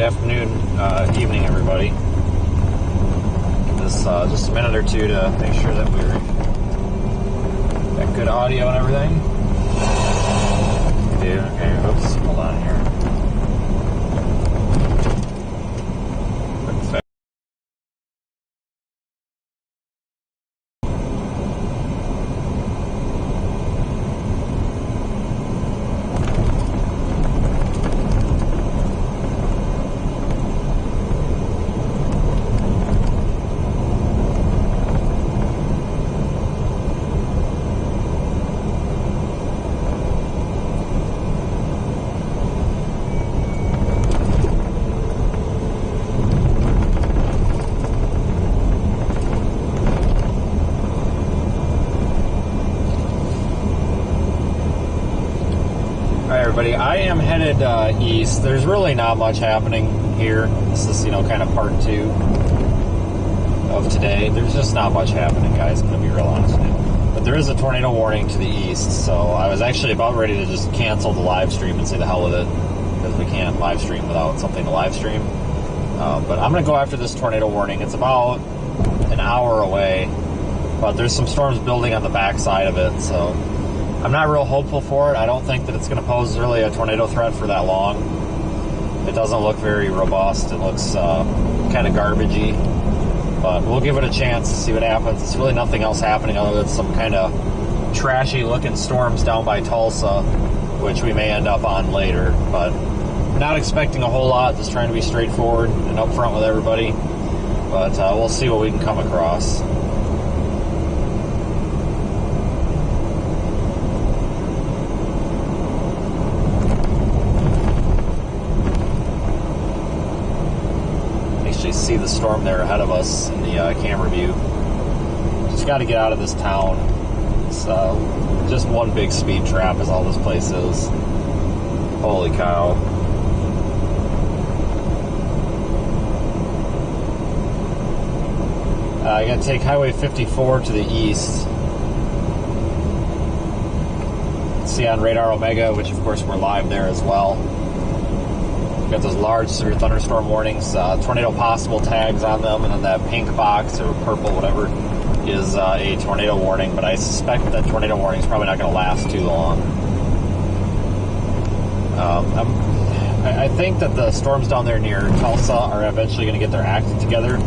afternoon, evening, everybody. This just a minute or two to make sure that we're got good audio and everything. We do. Okay. Oops. Hold on here. I am headed east. There's really not much happening here. This is, kind of part 2 of today. There's just not much happening, guys. I'm going to be real honest with you. But there is a tornado warning to the east, so I was actually about ready to just cancel the live stream and say the hell with it, because we can't live stream without something to live stream. But I'm going to go after this tornado warning. It's about an hour away, but there's some storms building on the backside of it, so I'm not real hopeful for it. I don't think that it's going to pose really a tornado threat for that long. It doesn't look very robust. It looks kind of garbagey. But we'll give it a chance to see what happens. It's really nothing else happening other than some kind of trashy looking storms down by Tulsa, which we may end up on later. But not expecting a whole lot. Just trying to be straightforward and upfront with everybody. But we'll see what we can come across. See the storm there ahead of us in the camera view. Just got to get out of this town. It's just one big speed trap is all this place is. Holy cow. I got to take Highway 54 to the east. See on Radar Omega, which of course we're live there as well. Got those large severe thunderstorm warnings, tornado possible tags on them, and then that pink box or purple, whatever, is a tornado warning. But I suspect that tornado warning is probably not going to last too long. I think that the storms down there near Tulsa are eventually going to get their act together,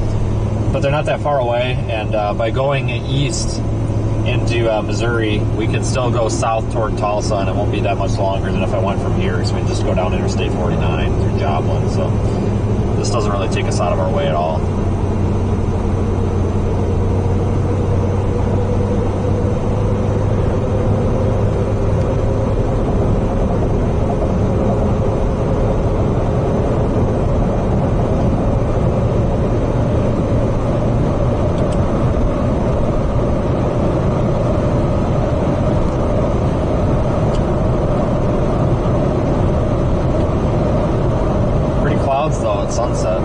but they're not that far away. And by going east into Missouri, we can still go south toward Tulsa, and it won't be that much longer than if I went from here. So we can just go down Interstate 49 through Joplin. So this doesn't really take us out of our way at all. Sunset.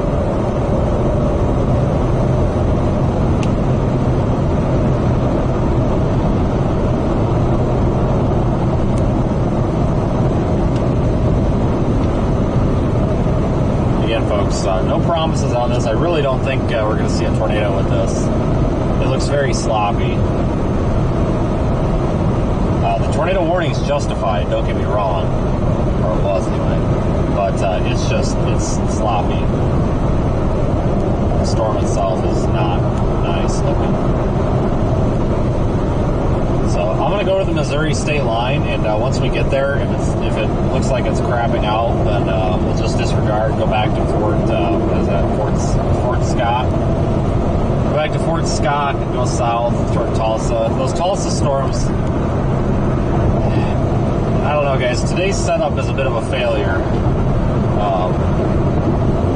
Again, folks, no promises on this. I really don't think we're going to see a tornado with this. It looks very sloppy. The tornado warning is justified, don't get me wrong. Or it was anyway. But it's sloppy. The storm itself is not nice looking. So I'm going to go to the Missouri state line, and once we get there, if it looks like it's crapping out, then we'll just disregard, go back to Fort Scott. Go back to Fort Scott and go south toward Tulsa. Those Tulsa storms, I don't know, guys. Today's setup is a bit of a failure.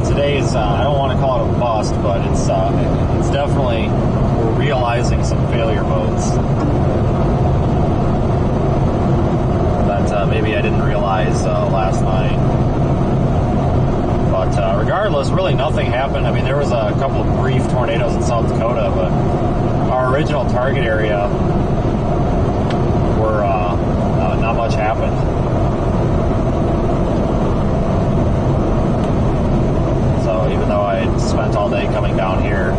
Today's, I don't want to call it a bust, but it's definitely, we're realizing some failure modes that maybe I didn't realize last night. But regardless, really nothing happened. I mean, there was a couple of brief tornadoes in South Dakota, but our original target area were not much happened. coming down here.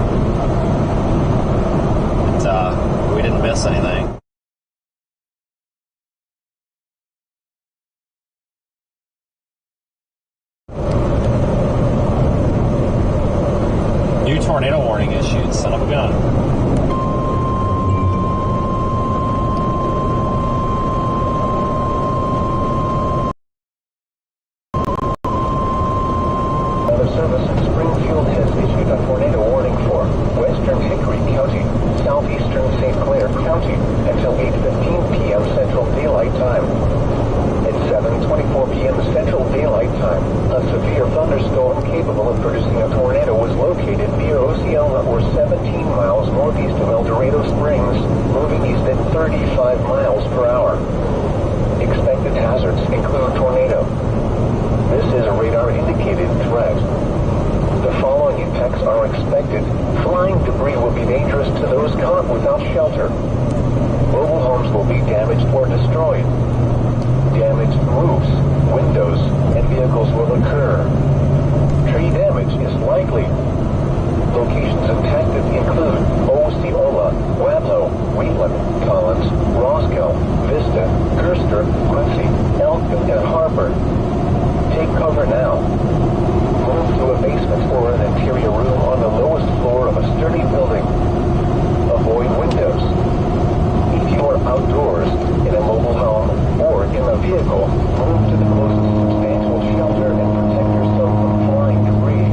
We didn't miss anything. New tornado warning issued. Son of a gun. Weather Service in Springfield has issued a tornado warning for western Hickory County, southeastern St. Clair County until 8:15 p.m. Central Daylight Time. At 7:24 p.m. Central Daylight Time, a severe thunderstorm capable of producing a tornado was located near Osceola or 17 miles northeast of El Dorado Springs, moving east at 35 miles per hour. Expected hazards include tornado. This is a radar-indicated threat. The following impacts are expected. Flying debris will be dangerous to those caught without shelter. Mobile homes will be damaged or destroyed. Damaged roofs, windows, and vehicles will occur. Tree damage is likely. Locations impacted include Osceola, Waelti, Wheatland, Collins, Roscoe, Vista, Gerster, Quincy, Elkton, and Harper. Take cover now. Move to a basement or an interior room on the lowest floor of a sturdy building. Avoid windows. If you are outdoors, in a mobile home, or in a vehicle, move to the closest substantial shelter and protect yourself from flying debris.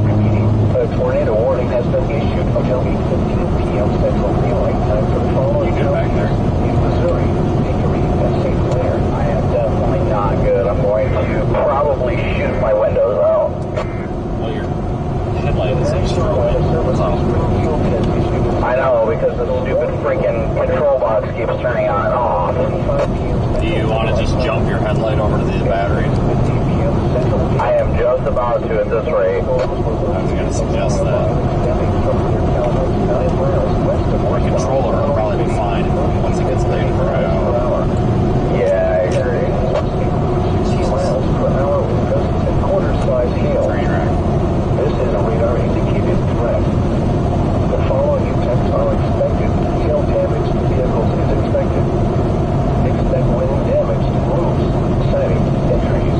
Repeating, a tornado warning has been issued until 8:15 p.m. Central Daylight Time for the following counties in Missouri, Hickory, and St. Clair. I am definitely not good. I'm going to probably shoot my windows out. Well, your headlight is extra. I know, because the stupid freaking control box keeps turning on and off. Do you want to just jump your headlight over to the battery? I am just about to at this rate. I was going to suggest that. Your controller will probably be fine once it gets later per hour. Yeah, I agree. 60 miles per hour with gusts and quarter-size hail. Train wreck. This is a radar-indicated threat. The following impacts are expected. Hail damage to vehicles is expected. Expect wind damage to roofs, siding, and trees.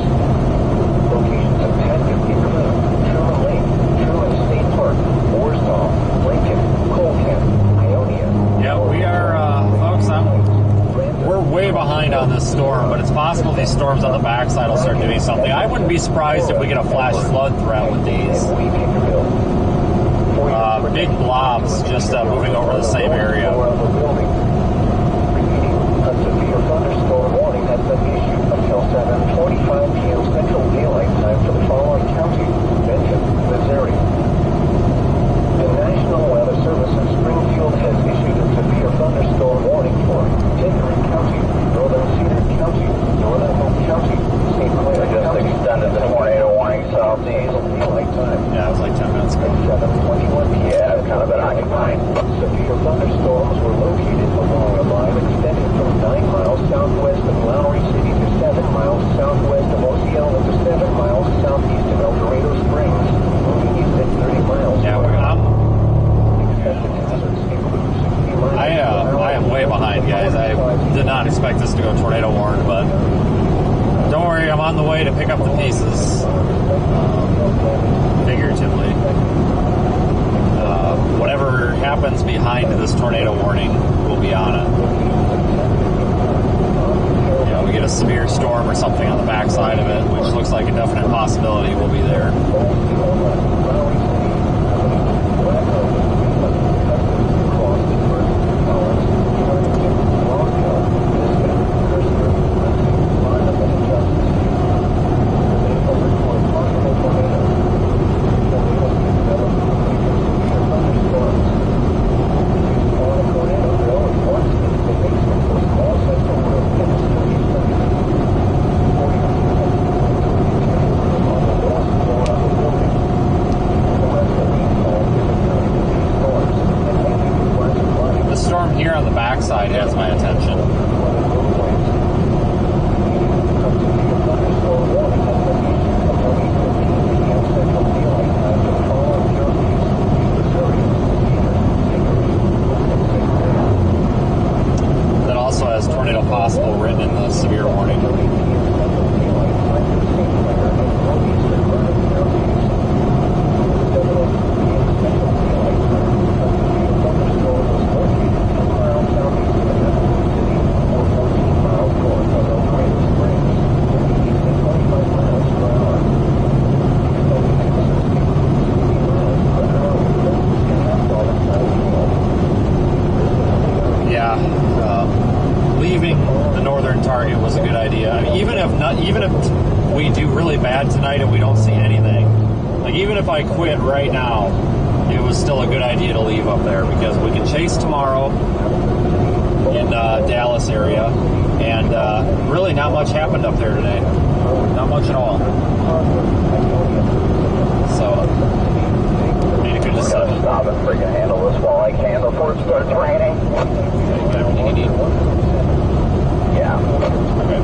Locations impacted include Truman Lake, Truman State Park, Warsaw, Lincoln, Colcan, Ionia. Yeah, we are, folks, we're way behind on this storm, but it's possible these storms on the backside will start doing something. I wouldn't be surprised if we get a flash flood threat with these. Big blobs just moving over the same area. A severe thunderstorm warning has been issued until 7:45 p.m. Central Daylight Time for the following counties: Benton, Missouri. The National Weather Service in Springfield has issued a severe thunderstorm warning for Hickory County, Northern Cedar County, Northern Hope County, St. Clair County. Just extended the tornado warning southeast. Daylight time. Yeah, it was like 10 minutes ago. At 7:21 p.m. Yeah, it's kind of been occupied. Severe thunderstorms were located along a line extending from 9 miles southwest of Lowry City to 7 miles southwest of Osceola to 7 miles southeast of El Dorado Springs, moving east at 30 miles. Yeah, Expected hazards include 60 miles. I am way behind, guys. I did not expect this to go tornado warned, but don't worry, I'm on the way to pick up the pieces. Figuratively. Whatever happens behind this tornado warning will be on it. You know, we get a severe storm or something on the backside of it, which looks like a definite possibility, will be there. if I quit right now, it was still a good idea to leave up there because we can chase tomorrow in Dallas area, and really not much happened up there today. Not much at all. So, made a good decision. Stop and freaking handle this while I can before it starts raining. Okay, you got everything you need? Yeah. Okay.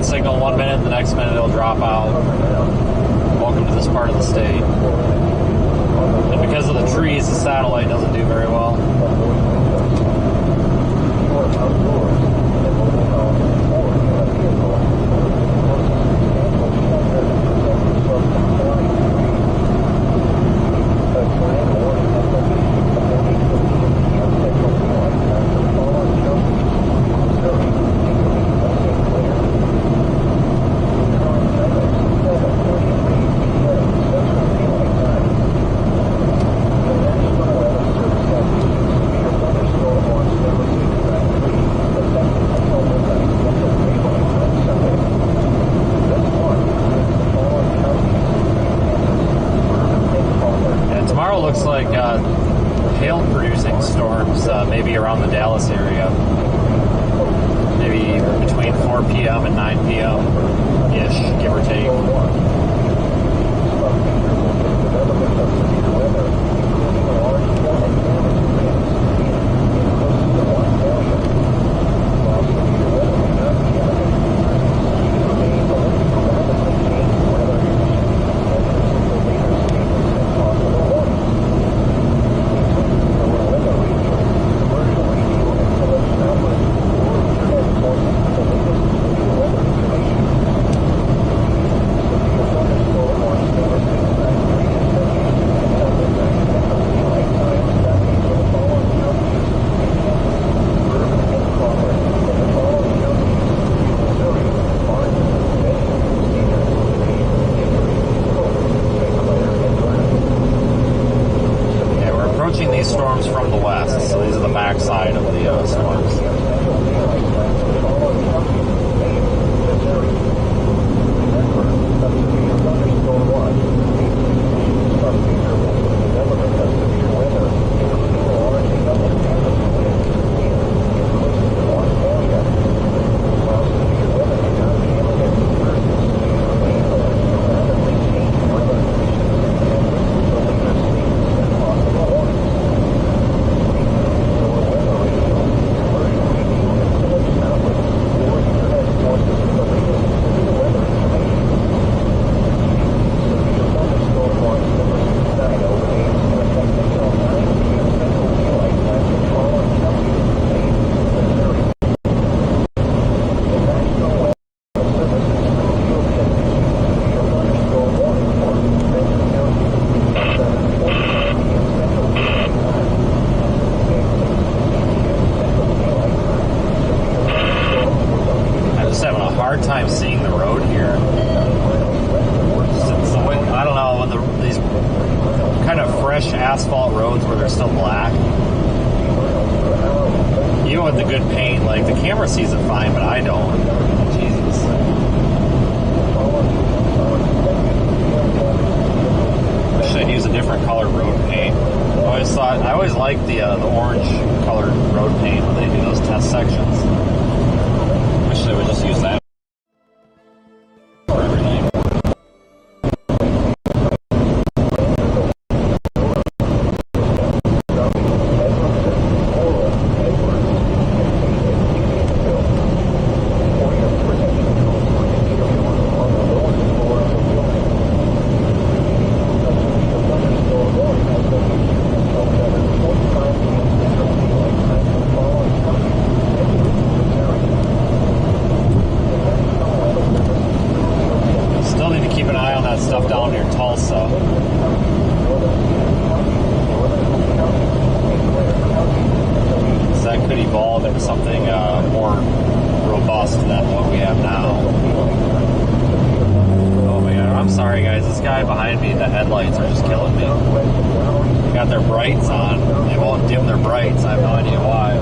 Signal 1 minute, the next minute it'll drop out. Welcome to this part of the state. And because of the trees, the satellite doesn't do very well. Looks like hail-producing storms, maybe around the Dallas area. Maybe between 4 p.m. and 9 p.m.-ish, give or take. Storms from the west, so these are the backside of the storms. hard time seeing the road here. It's the way, I don't know, when these kind of fresh asphalt roads where they're still black. Even with the good paint, like the camera sees it fine, but I don't. Jesus. Wish I'd use a different color road paint. I always liked the orange colored road paint when they do those test sections. Wish they would just use that for everything. Stuff down near Tulsa. So that could evolve into something more robust than what we have now. Oh my god, I'm sorry guys, this guy behind me, the headlights are just killing me. They got their brights on, they won't dim their brights, I have no idea why.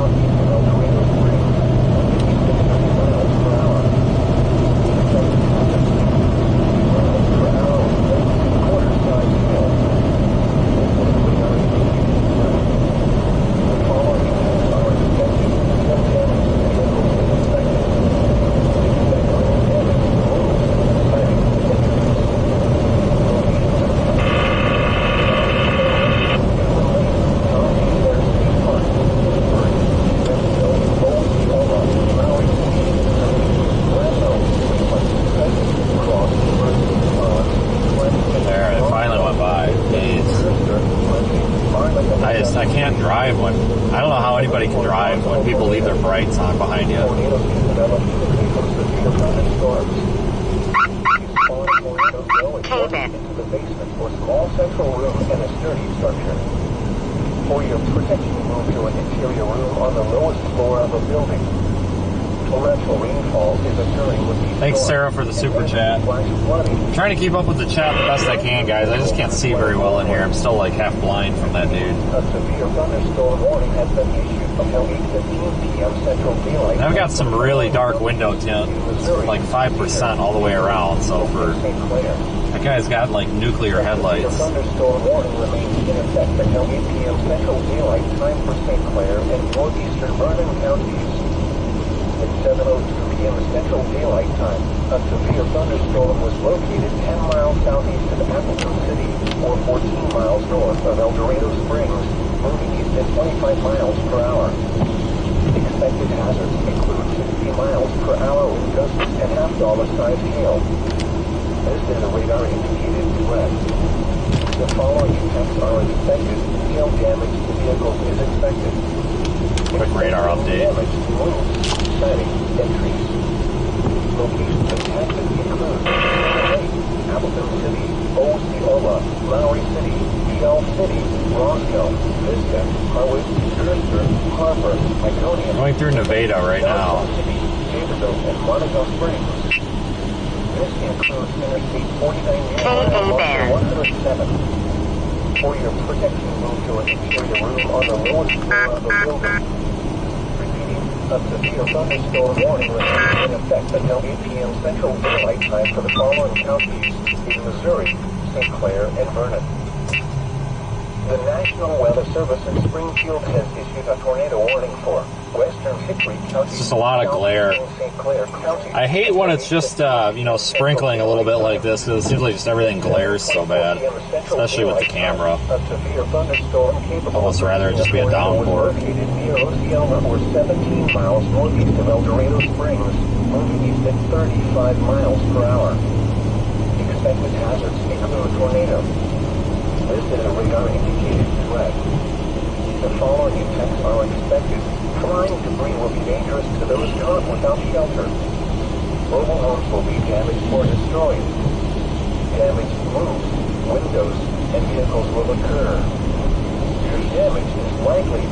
I can't drive when, I don't know how anybody can drive when people leave their brights on behind you. The basement for small central room and a sturdy structure. For your protection, move to an interior room on the lowest floor of a building. Torrential rainfall is occurring with these. Thanks, Sarah, for the super chat. I'm trying to keep up with the chat the best I can, guys. I just can't see very well in here. I'm still like half blind from that dude. A severe thunderstorm warning has been issued until 8:15 p.m. Central Daylight. And I've got some really dark window tint, like 5% all the way around. So for that guy's got like nuclear headlights. The thunderstorm warning remains in effect until 8 p.m. Central Daylight Time for St. Clair and northeastern Vernon counties. At 7:02 p.m. Central Daylight Time, a severe thunderstorm was located 10 miles southeast of Appleton City, or 14 miles north of El Dorado Springs, moving east at 25 miles per hour. Expected hazards include 60 miles per hour wind gusts and half-dollar-sized hail. This is a radar-indicated threat. The following effects are expected. Hail damage to vehicles is expected. Quick radar update. Damage to roofs, siding, and trees. Locations impacted include Appleton City, Osceola, Lowry City, Shell City, Roscoe, Vista, Harwood, Schuster, Harper, Iconia. Going through Nevada right now. City, Davidville, and Monaco Springs. This includes Interstate 49 and 107. For your protection, move to an interior room on the lowest floor of the building. Repeating, a severe thunderstorm warning remains in effect until 8 p.m. Central Daylight Time for the following counties in Missouri, St. Clair, and Vernon. The National Weather Service in Springfield has issued a tornado warning for western Hickory County. It's just a lot of glare. St. Clair County. I hate when it's just, sprinkling a little bit like this, because it seems like just everything glares so bad, especially with the camera. Almost rather it just be a downpour. Located near Osceola, or 17 miles northeast of El Dorado Springs, moving east at 35 miles per hour. Expected hazards include tornado. This is a radar-indicated threat. The following effects are expected. Flying debris will be dangerous to those caught without shelter. Mobile homes will be damaged or destroyed. Damaged roofs, windows, and vehicles will occur. Tree damage is likely.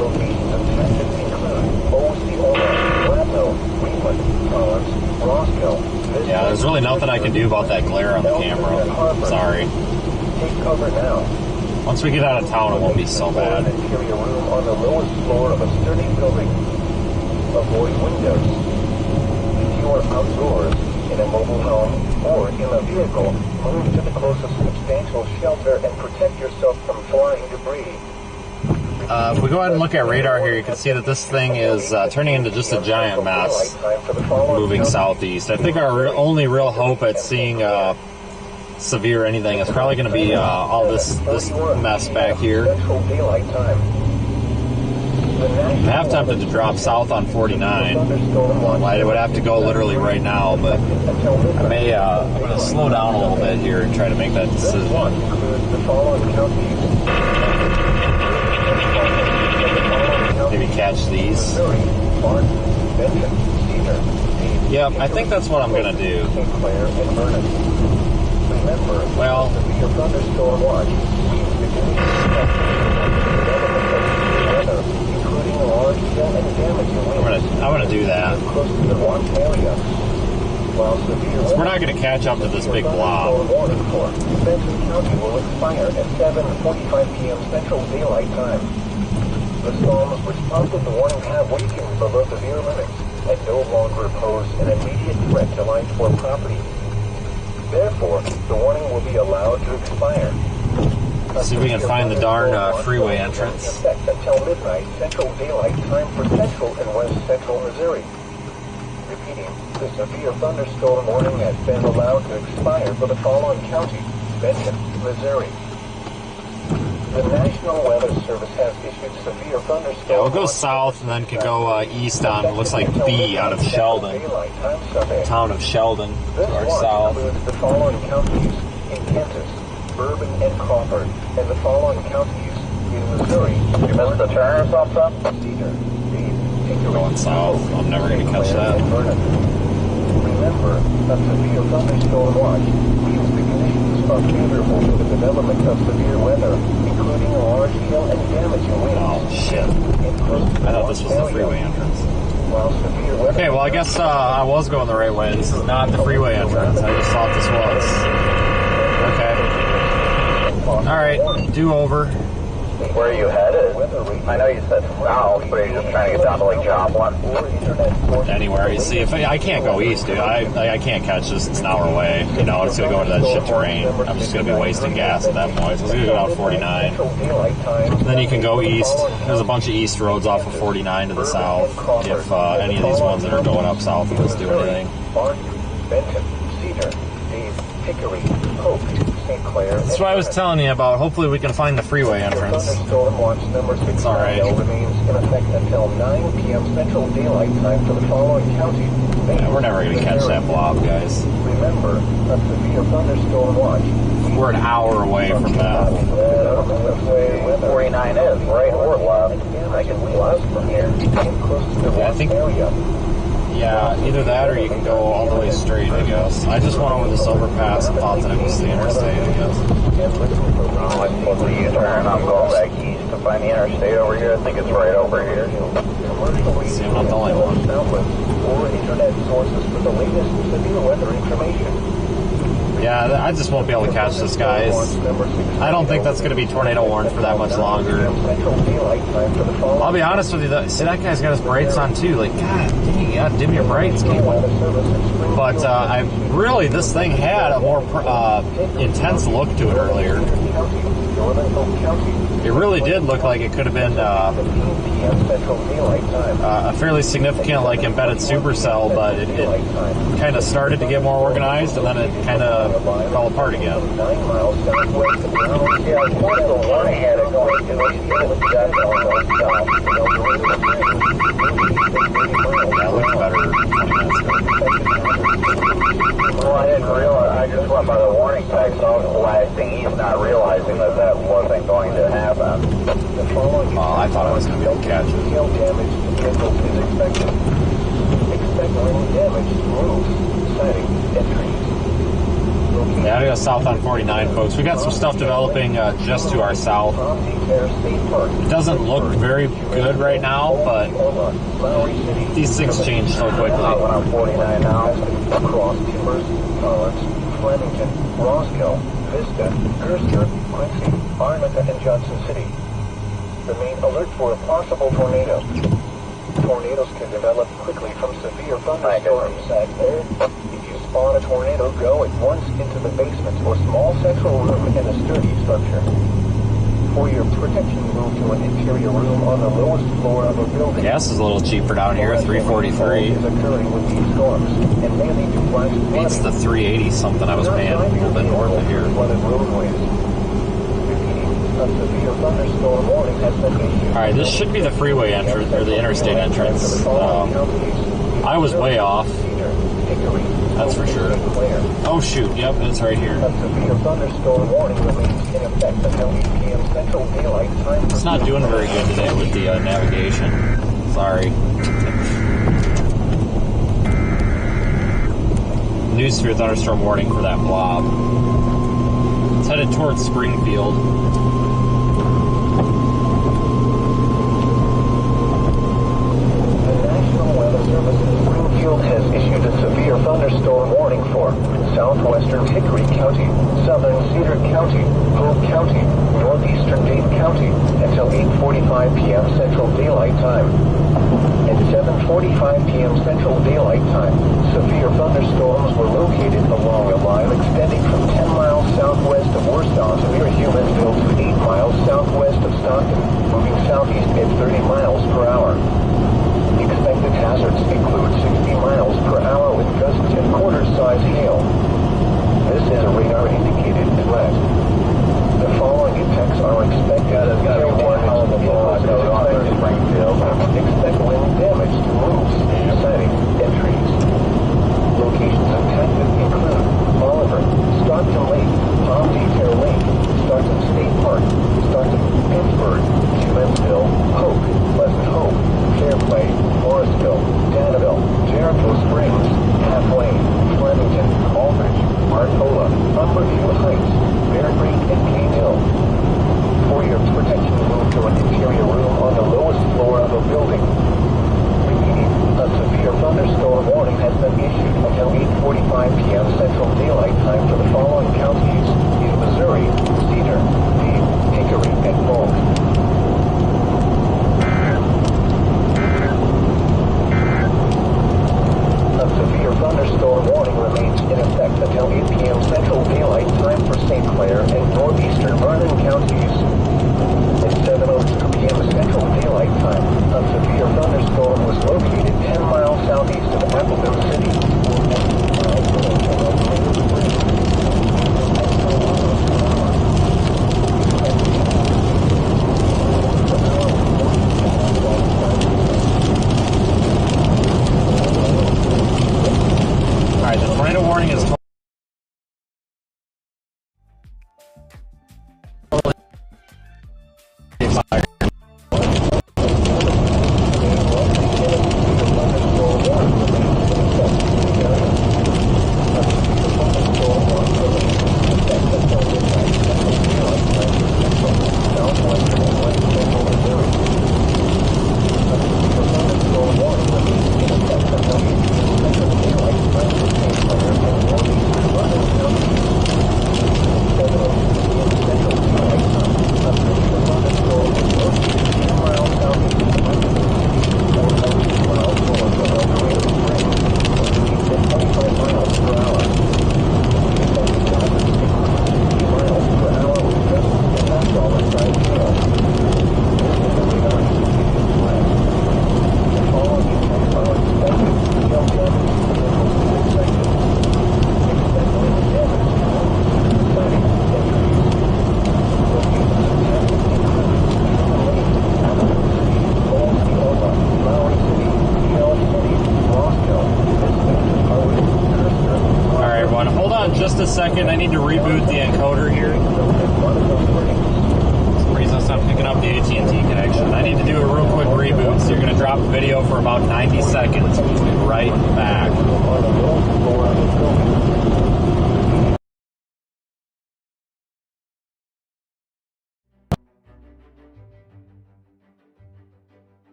Locations affected include Osceola, Waelti, Wheatland, Collins, Roscoe. Yeah, there's really nothing I can do about that glare on the camera. Sorry. Take cover now. Once we get out of town, it won't be so bad. An interior room on the lowest floor of a sturdy building. Avoid windows. If you are outdoors, in a mobile home or in a vehicle, move to the closest substantial shelter and protect yourself from flying debris. If we go ahead and look at radar here, you can see that this thing is turning into just a giant mess, moving southeast. I think our only real hope at seeing severe anything is probably going to be all this mess back here. I'm half tempted to drop south on 49. I would have to go literally right now, but I may I'm going to slow down a little bit here and try to make that decision. Maybe catch these. Yep, I think that's what I'm going to do. Well, I'm gonna do that. We're not gonna catch up to this big blob. Benson County will expire at 7:45 p.m. Central Daylight Time. The storms responsive to warning have weakened below severe limits and no longer pose an immediate threat to life or property. Therefore, the warning will be allowed to expire. Let's see if we can find the darn freeway entrance. Until midnight Central Daylight Time for Central and West Central Missouri. Repeating, the severe thunderstorm warning has been allowed to expire for the following counties: Benton, Missouri. The National Weather Service has issued severe thunderstorm. Yeah, we'll go south and then can go east on, it looks like B out of Sheldon. Town of Sheldon, or south. The following counties in Kansas, Bourbon and Crawford, and the following counties in Missouri. You missed the turn or something? Cedar, Reed, Going south. I'm never going to catch that. Remember, a severe thunderstorm watch means the conditions are favorable for the development of severe weather, including large hail and damaging winds. Oh, shit. I thought this was the freeway entrance. Okay, well, I guess I was going the right way. This is not the freeway entrance. I just thought this was. Okay. Alright, do-over. Where are you headed? I know you said south, but you're just trying to get down to like Joplin. Anywhere. You see, if I can't go east, dude. I can't catch this. It's an hour away. You know, it's going to go into that shit terrain. I'm just going to be wasting gas at that point. So it's going to go down 49. And then you can go east. There's a bunch of east roads off of 49 to the south. If any of these ones that are going up south of us do anything. Benton, Cedar, Dave, Hickory, Hope, St. Clair. That's what I was telling you about. Hopefully we can find the freeway entrance. Thunderstorm watch number 6 It's all right. remains in effect until 9 p.m. Central Daylight Time for the following counties. Yeah, we're never going to catch that blob, guys. Remember, a severe thunderstorm watch. We're an hour away from that. That's where 49 is, right or left. I can see left from here. Yeah, I think. Yeah, either that or you can go all the way straight, I guess. I just went over this overpass and thought that it was the interstate, I guess. Oh, I'm supposed to U-turn. I'm going back east to find the interstate over here. I think it's right over here. See, I'm not the only one. Or internet sources for the latest severe weather information. Yeah, I just won't be able to catch this, guys. I don't think that's going to be tornado warned for that much longer. I'll be honest with you, see, that guy's got his brights on too. Like, God dang, you gotta dim your brights, people. But I really, this thing had a more intense look to it earlier. It really did look like it could have been a fairly significant, like, embedded supercell, but it kind of started to get more organized, and then it kind of fell apart again. 9 miles southwest of Brown. Yeah, I wanted the warning had it going to That looks better 20 minutes ago. Well, I didn't realize. I just went by the warning text. I was blasting east, not realizing that that wasn't going to happen. I thought I was going to be able to catch it. Hail damage to vehicles is expected. Expect wind damage to roofs, siding, and trees. Yeah, I go south on 49, folks. We got some stuff developing just to our south. It doesn't look very good right now, but these things change so quickly. I'm 49 now. Across Timbers, Collins, Flemington, Roscoe, Vista, Gerster, Quincy, Arnica, and Johnson City. Remain alert for a possible tornado. Tornadoes can develop quickly from severe thunderstorms. If you spawn a tornado, go at once into the basement or small central room in a sturdy structure. For your protection, move to an interior room on the lowest floor of a building. Gas is a little cheaper down here, $3.43. Is occurring with these storms and may lead to flash flooding. Beats the $3.80 something I was paying a little bit north of here. Flooded roadways. A severe thunderstorm warning has been issued. Alright, this should be the freeway entrance, or the interstate entrance. I was way off. That's for sure. Oh shoot, yep, it's right here. A severe thunderstorm warning remains in effect until 8 p.m. Central Daylight Time. It's not doing very good today with the navigation. Sorry. News for thunderstorm warning for that blob. It's headed towards Springfield. The National Weather Service in Springfield has issued a severe thunderstorm warning for southwestern Hickory County, southern Cedar County, Hope County, northeastern Dade County until 8:45 p.m. Central Daylight Time. At 7:45 p.m. Central Daylight Time, severe thunderstorms were located along a line extending from 10 miles southwest of Warsaw to near Humansville to 8 miles southwest of Stockton, moving southeast at 30 miles per hour. Expected hazards include 60 miles per hour with gusts and quarter-size hail. This is a radar-indicated threat. The following impacts are expected. Hail damage to vehicles is expected. Expect wind damage to roofs, siding, and trees. Locations impacted include Oliver, Stockton Lake, Palm Detail Lake, Stockton State Park, Stockton, Pittsburgh, Humansville, Hope, Pleasant Hope, Fairplay, Morrisville, Danville, Jericho Springs, Halfway, Flemington, Aldrich, Arcola, Upperview Heights, Bear Creek, and Cane Hill. For your protection, move to an interior room on the lowest floor of a building. Repeating, a severe thunderstorm warning has been issued until 8:45 p.m. Central Daylight Time for the following counties in Missouri: Cedar, Dade, Hickory, and Polk. A severe thunderstorm warning remains in effect until 8 p.m. Central Daylight Time for St. Clair and northeastern Vernon counties. At 7:02 p.m. Central Daylight Time, a severe thunderstorm was located 10 miles southeast of Appleton City. Alright, the tornado warning is just a second. I need to reboot the encoder here. For some reason it's not picking up the AT&T connection. I need to do a real quick reboot, so you're going to drop the video for about 90 seconds. We'll be right back.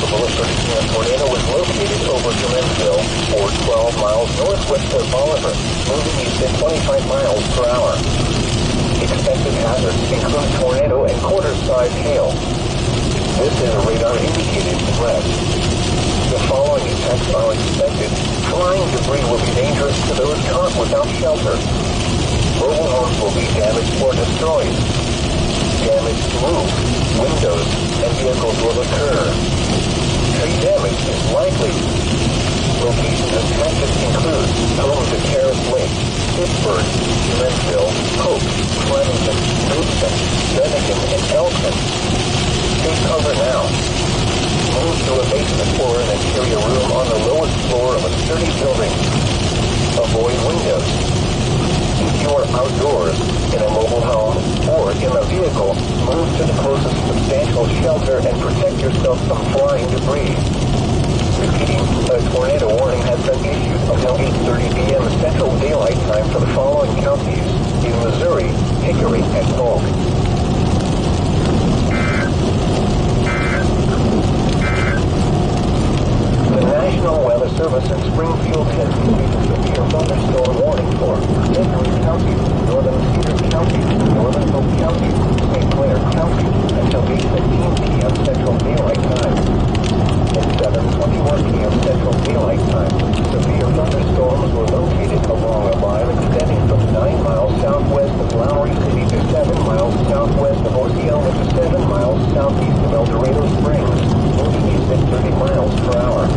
ballistic tornado was located over Springfield or 12 miles northwest of Bolivar, moving east at 25 miles per hour. Expected hazards include tornado and quarter-size hail. This is a radar-indicated threat. The following effects are expected. Flying debris will be dangerous to those caught without shelter. Mobile homes will be damaged or destroyed. Damage to roofs, windows, and vehicles will occur. Tree damage is likely. Locations affected include homes at Terrace Lake, Pittsburgh, Springfield, Hope, Flemington, Newton, Bennigan, and Elkton. Take cover now. Move to a basement or an interior room on the lowest floor of a sturdy building. Avoid windows. If you are outdoors, in a mobile home, or in a vehicle, move to the closest substantial shelter and protect yourself from flying debris. Repeating, a tornado warning has been issued until 8:30 p.m. Central Daylight Time for the following counties in Missouri, Hickory, and Polk. The National Weather Service in Springfield has issued a severe thunderstorm warning for Hickory County, Northern Cedar County, Northern Hope County, St. Clair County, until 8:15 p.m. Central Daylight Time. At 7:21 p.m. Central Daylight Time, severe thunderstorms were located along a line extending from 9 miles southwest of Lowry City to 7 miles southwest of Osceola to 7 miles southeast of El Dorado Springs, moving east at 30 miles per hour.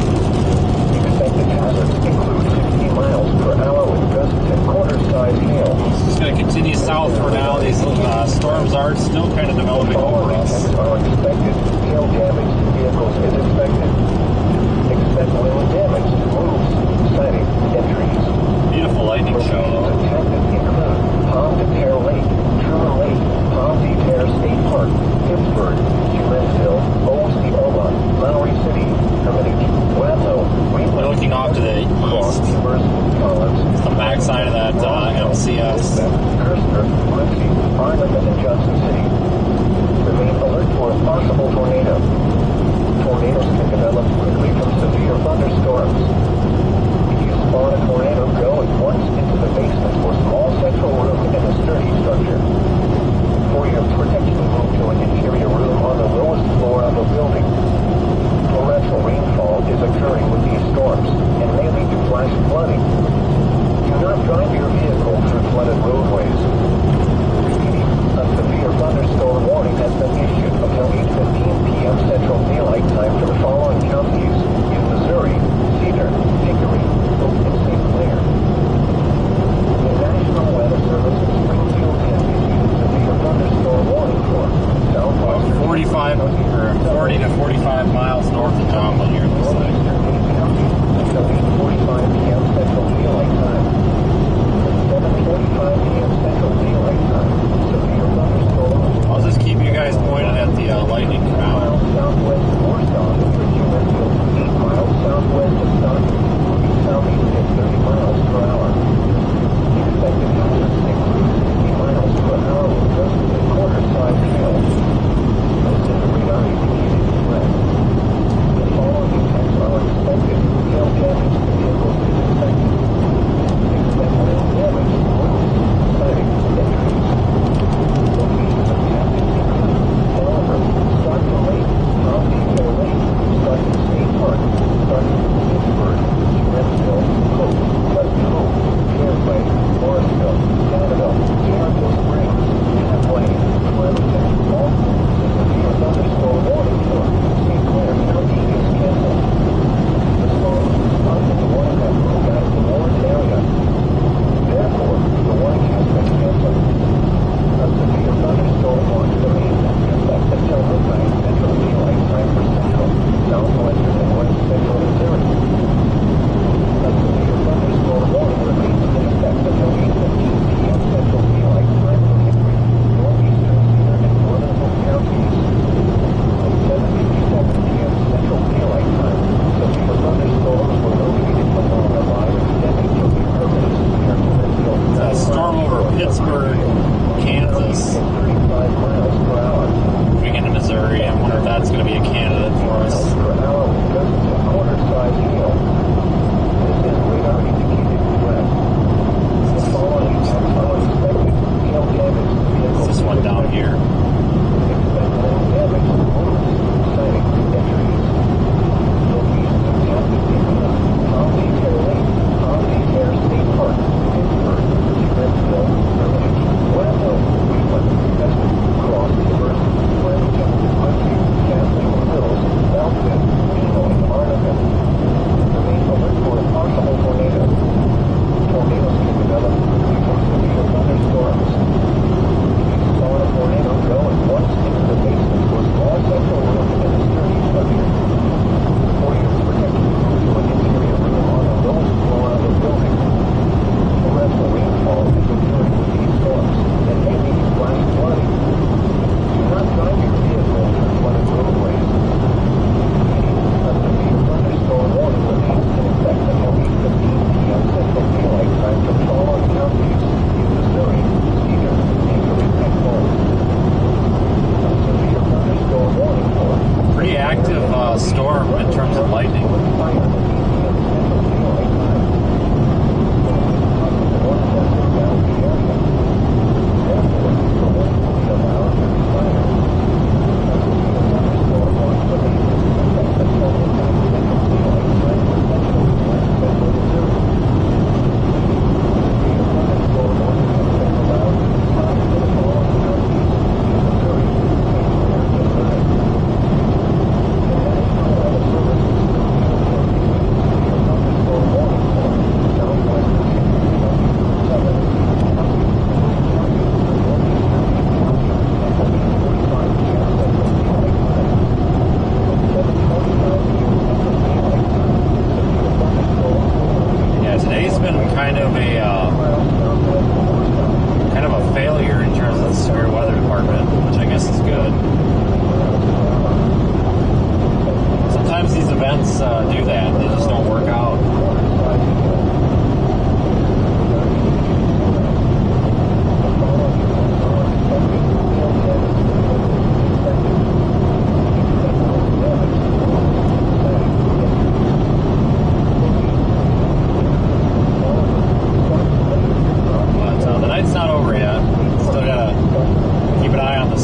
Expected hazards include 60 miles per hour with gusts and quarter-size hail. It's just going to continue south for now. These storms are still kind of developing over us. Are expected. Hail damage to vehicles is expected. Expect wind damage to roofs, siding, and trees. Beautiful lightning show, though. Affected include Palm de Terre Lake, Truman Lake, Palm de Terre State Park, Pittsburgh, Springfield, Osceola, Lowry City, Hermitage, Waelti, We're looking off to the east. It's the backside of that LCS. Custer, Quincy, Arlington, and Johnson City. Remain alert for a possible tornado. Tornadoes can develop quickly from severe thunderstorms. If you spawn a tornado, go at once into the basement or small central room in a sturdy structure. For your protection, move to an interior room on the lowest floor of a building. Torrential rainfall is occurring with these storms and may lead to flash flooding. Do not drive your vehicle through flooded roadways. Repeating, a severe thunderstorm warning has been issued until 8:15 p.m. Central Daylight Time for the following counties in Missouri, Cedar, Hickory, Polk, and St. Clair. The National Weather Service in Springfield has issued a severe thunderstorm warning for southwestern 45 or 40 to 45 miles north of Joplin here. Looks like. Until 8:45 p.m. Central Daylight Time. 7:45 p.m. Central Daylight Time. Severe thunderstorms. I'll just keep you guys pointed at the lightning canal. Southwest of Warsaw, Virginia, 8 miles southwest of Stockton, moving southeast at 30 miles per hour. Expected hazards include 60 miles per hour with gusts and quarter-size hail. This is a radar-indicated threat.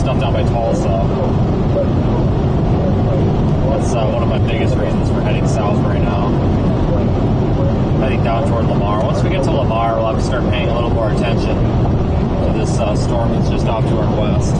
stuff down by Tulsa. That's one of my biggest reasons for heading south right now. Heading down toward Lamar. Once we get to Lamar, we'll have to start paying a little more attention to this storm that's just off to our west.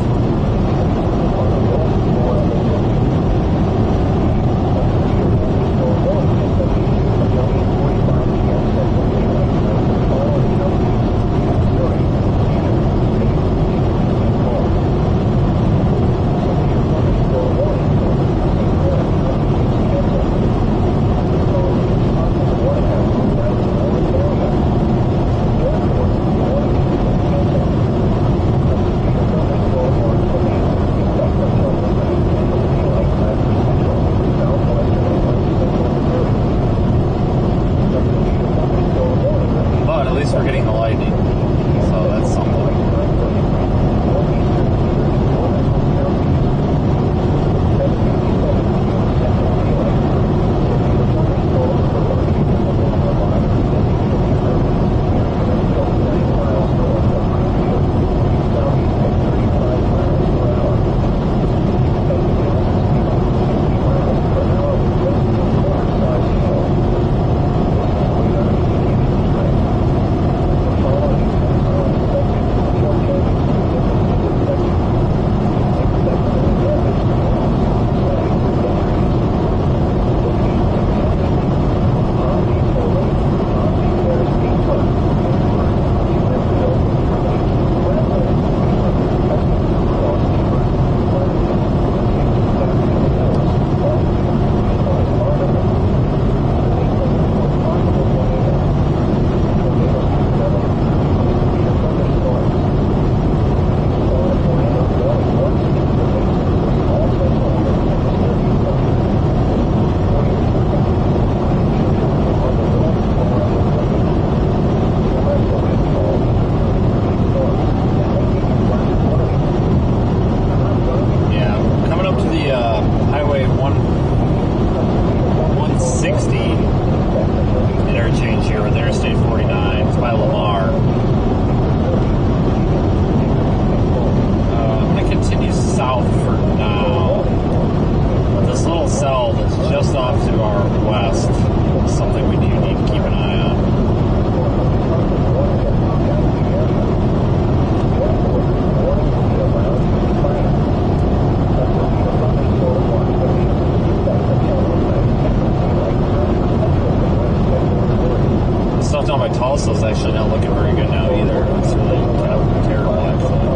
Tulsa's actually not looking very good now either. It's really kind of terrible, actually.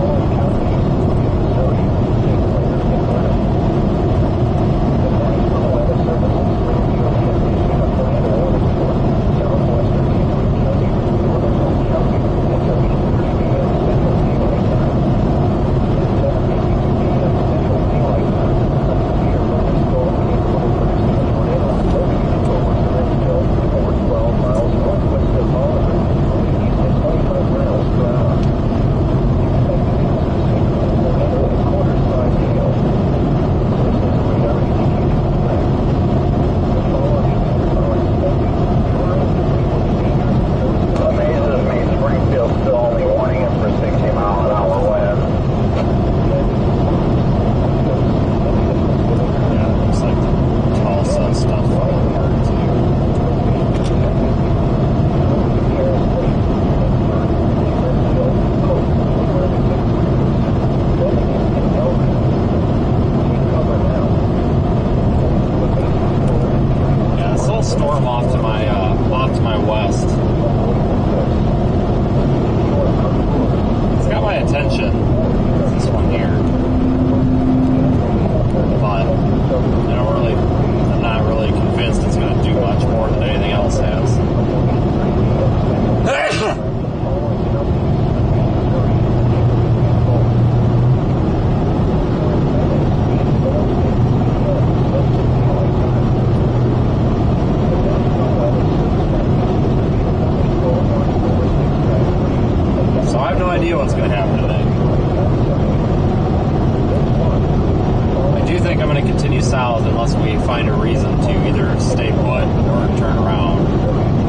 south unless we find a reason to either stay put or turn around.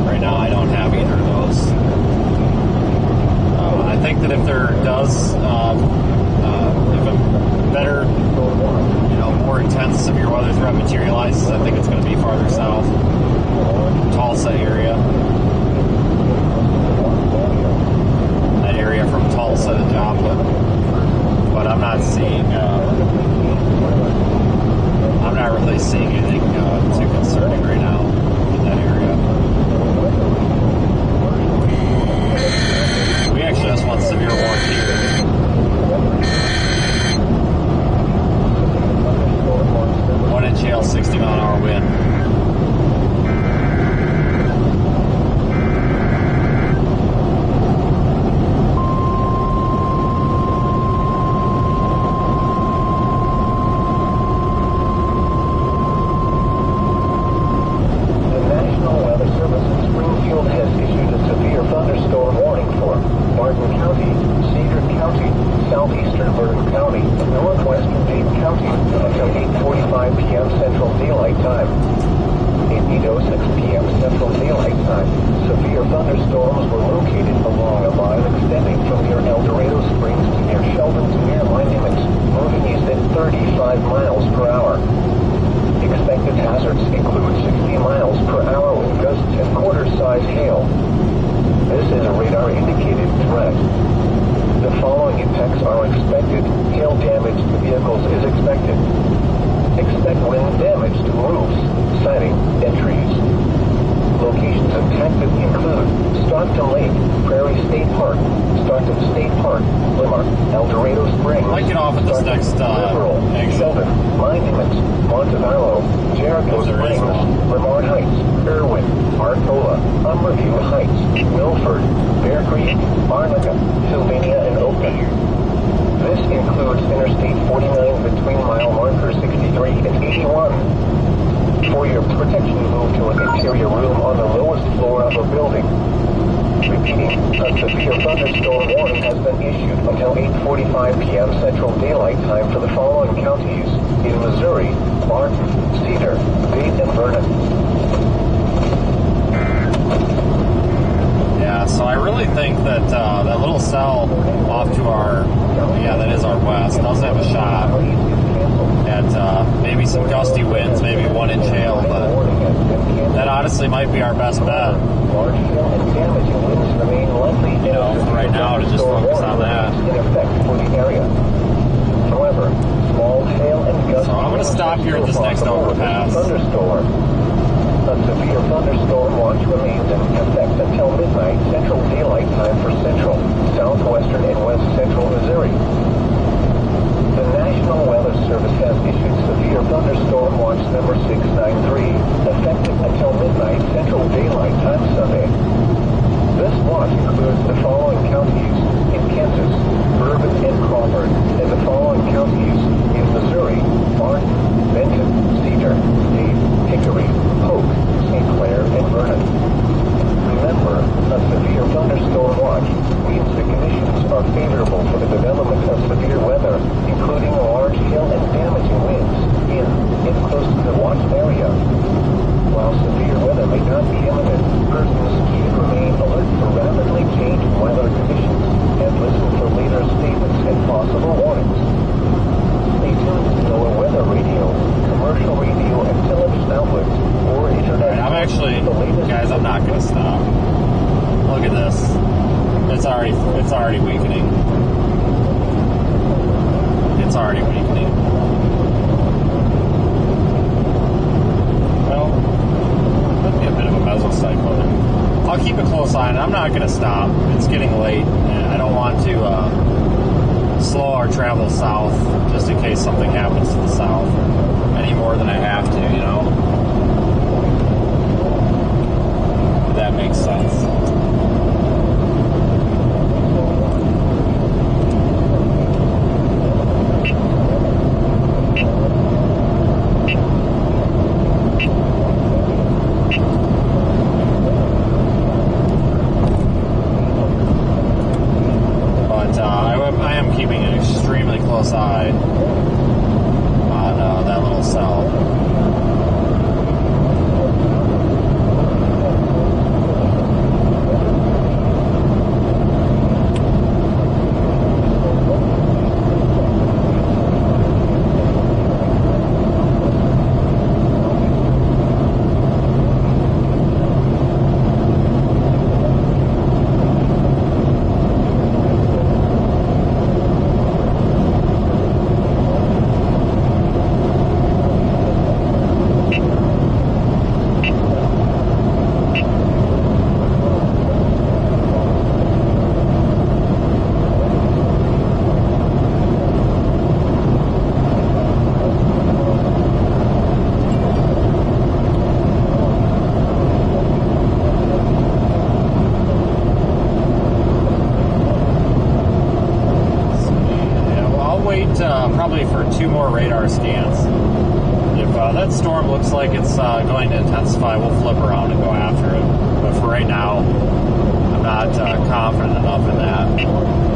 Right now, I don't have either of those. I think that if there does, if seeing anything too concerning right now in that area. We actually just want severe warning here. 1 inch hail, 60 mile an hour wind. 2 more radar scans. If that storm looks like it's going to intensify, we'll flip around and go after it. But for right now, I'm not confident enough in that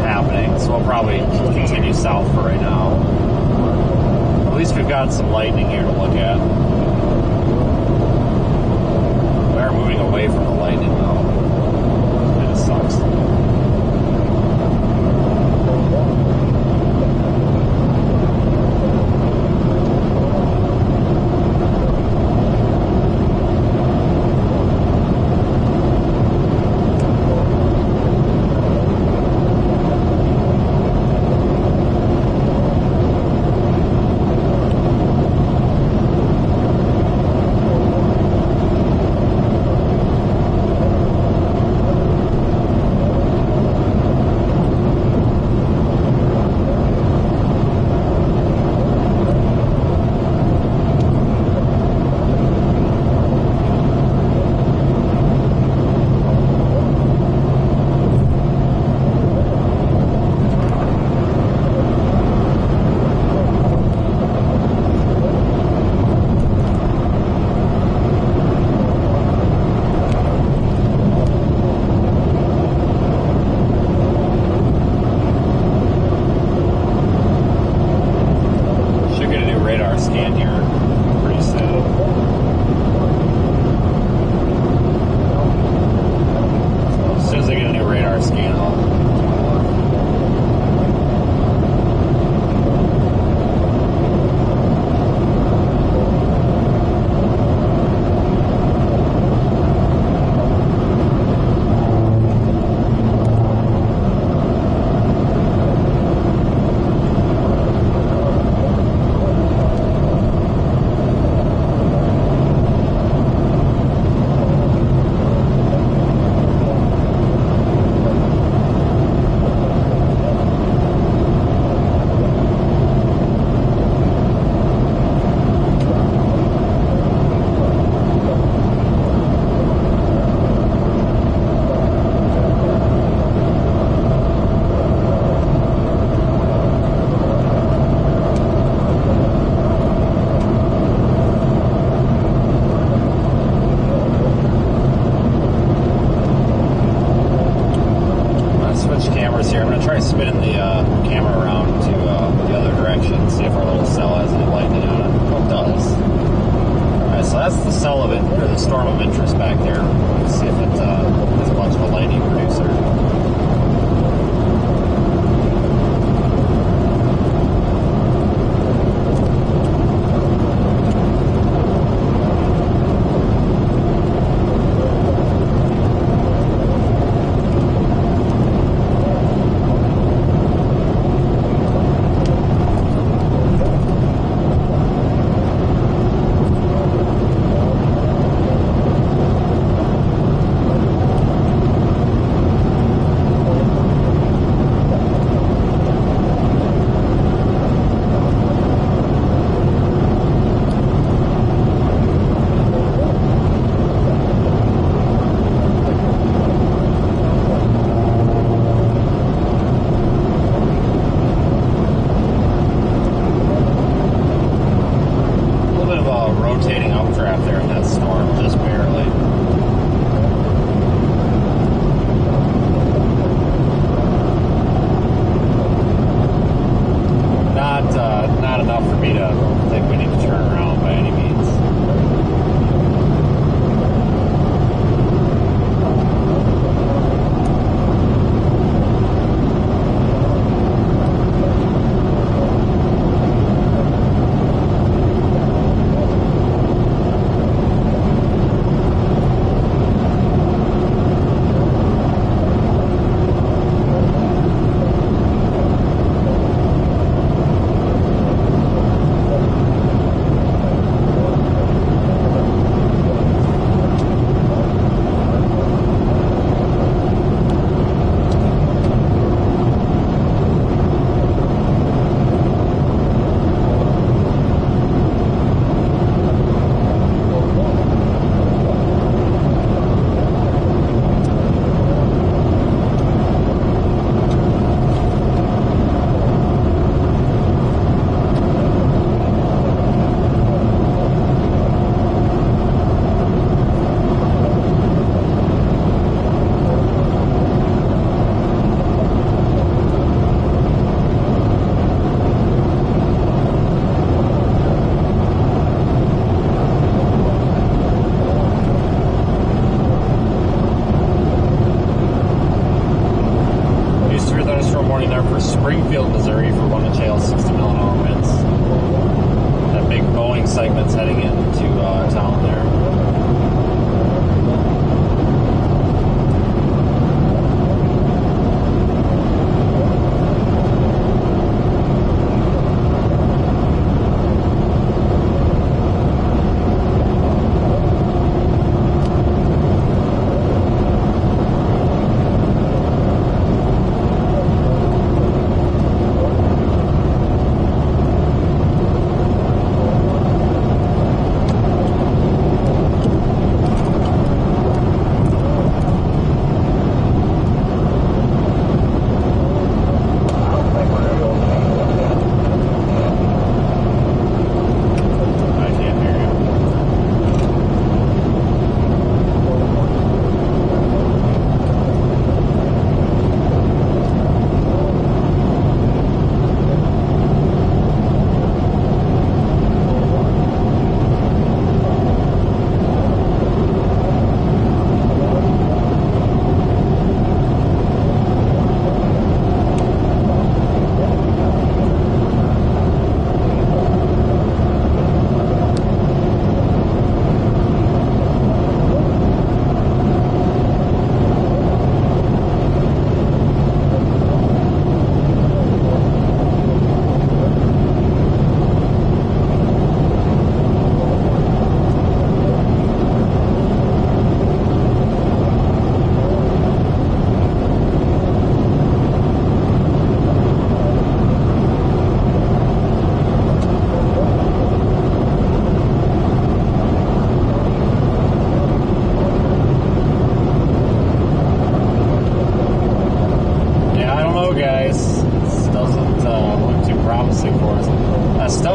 happening, so we'll probably continue south for right now. At least we've got some lightning here to look at. We are moving away from the lightning, though. Kind of sucks.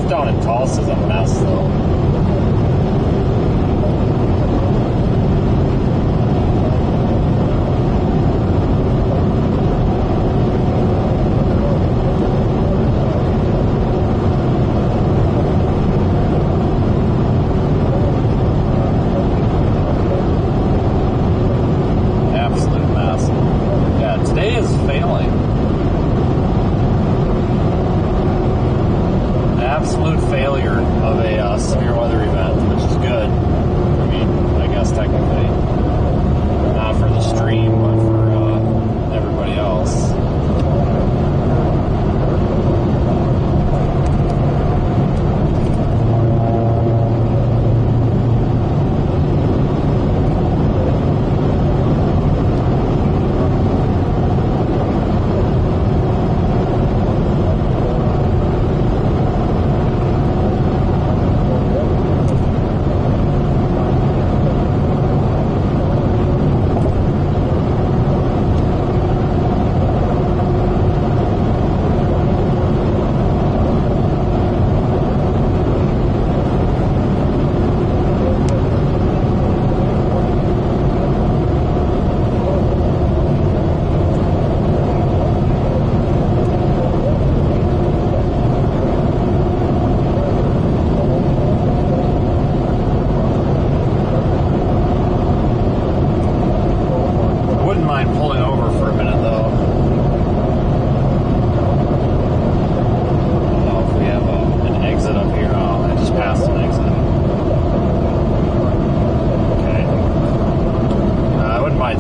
stuff down in Tulsa is a mess, though.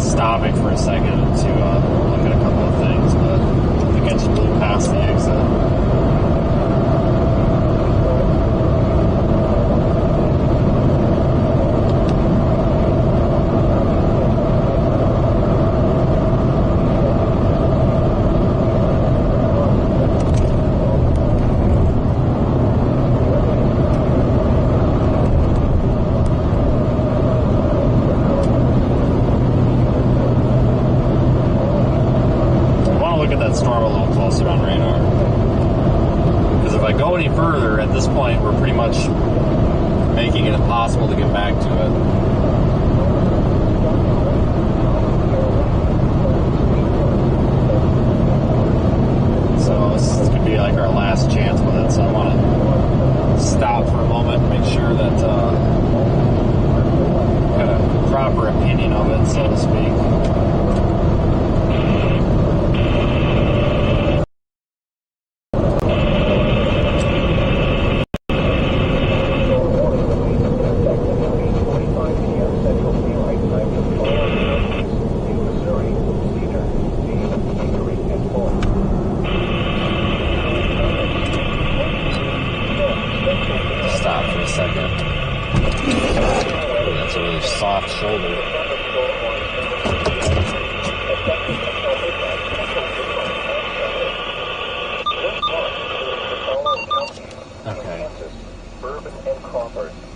Stopping for a second to look at a couple of things, but I think I just blew past the exit. Storm a little closer on radar, because if I go any further at this point, we're pretty much making it impossible to get back to it. So this could be like our last chance with it, so I want to stop for a moment and make sure that got a proper opinion of it, so to speak.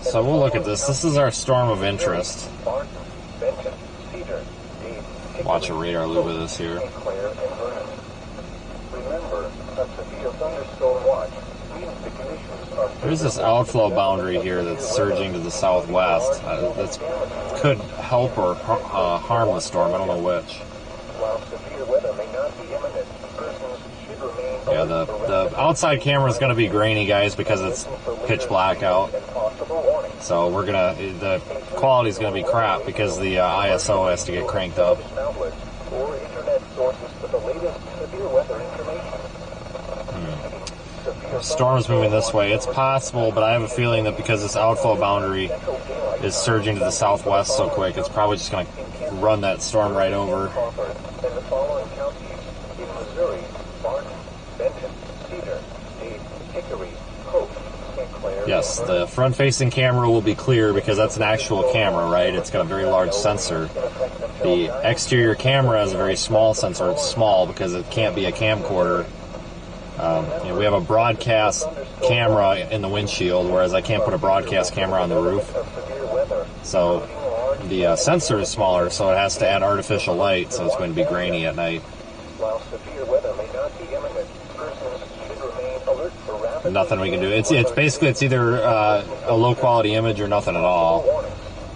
So we'll look at this. This is our storm of interest. Watch a radar loop of this here. There's this outflow boundary here that's surging to the southwest. That could help or harm the storm. I don't know which. Yeah, the outside camera is going to be grainy, guys, because it's pitch black out. So the quality is going to be crap because the ISO has to get cranked up. The storm's moving this way. It's possible, but I have a feeling that because this outflow boundary is surging to the southwest so quick, it's probably just going to run that storm right over. Yes, the front-facing camera will be clear because that's an actual camera, right? It's got a very large sensor. The exterior camera has a very small sensor. It's small because it can't be a camcorder. We have a broadcast camera in the windshield, whereas I can't put a broadcast camera on the roof. So the sensor is smaller, so it has to add artificial light, so it's going to be grainy at night. nothing we can do. It's basically it's either a low quality image or nothing at all.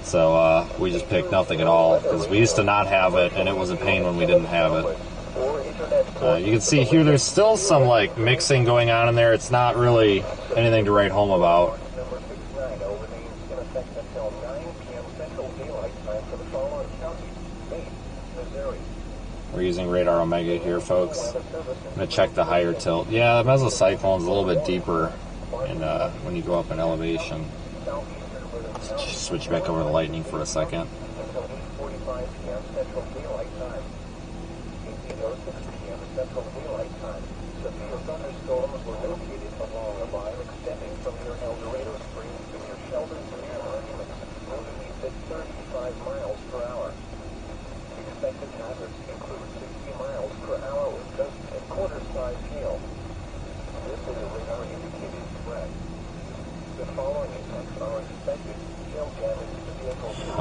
So we just picked nothing at all because we used to not have it, and it was a pain when we didn't have it. You can see here there's still some like mixing going on in there. It's not really anything to write home about. We're using radar Omega here, folks. I'm going to check the higher tilt. Yeah, the mesocyclone's a little bit deeper when you go up in elevation. Switch back over to lightning for a second.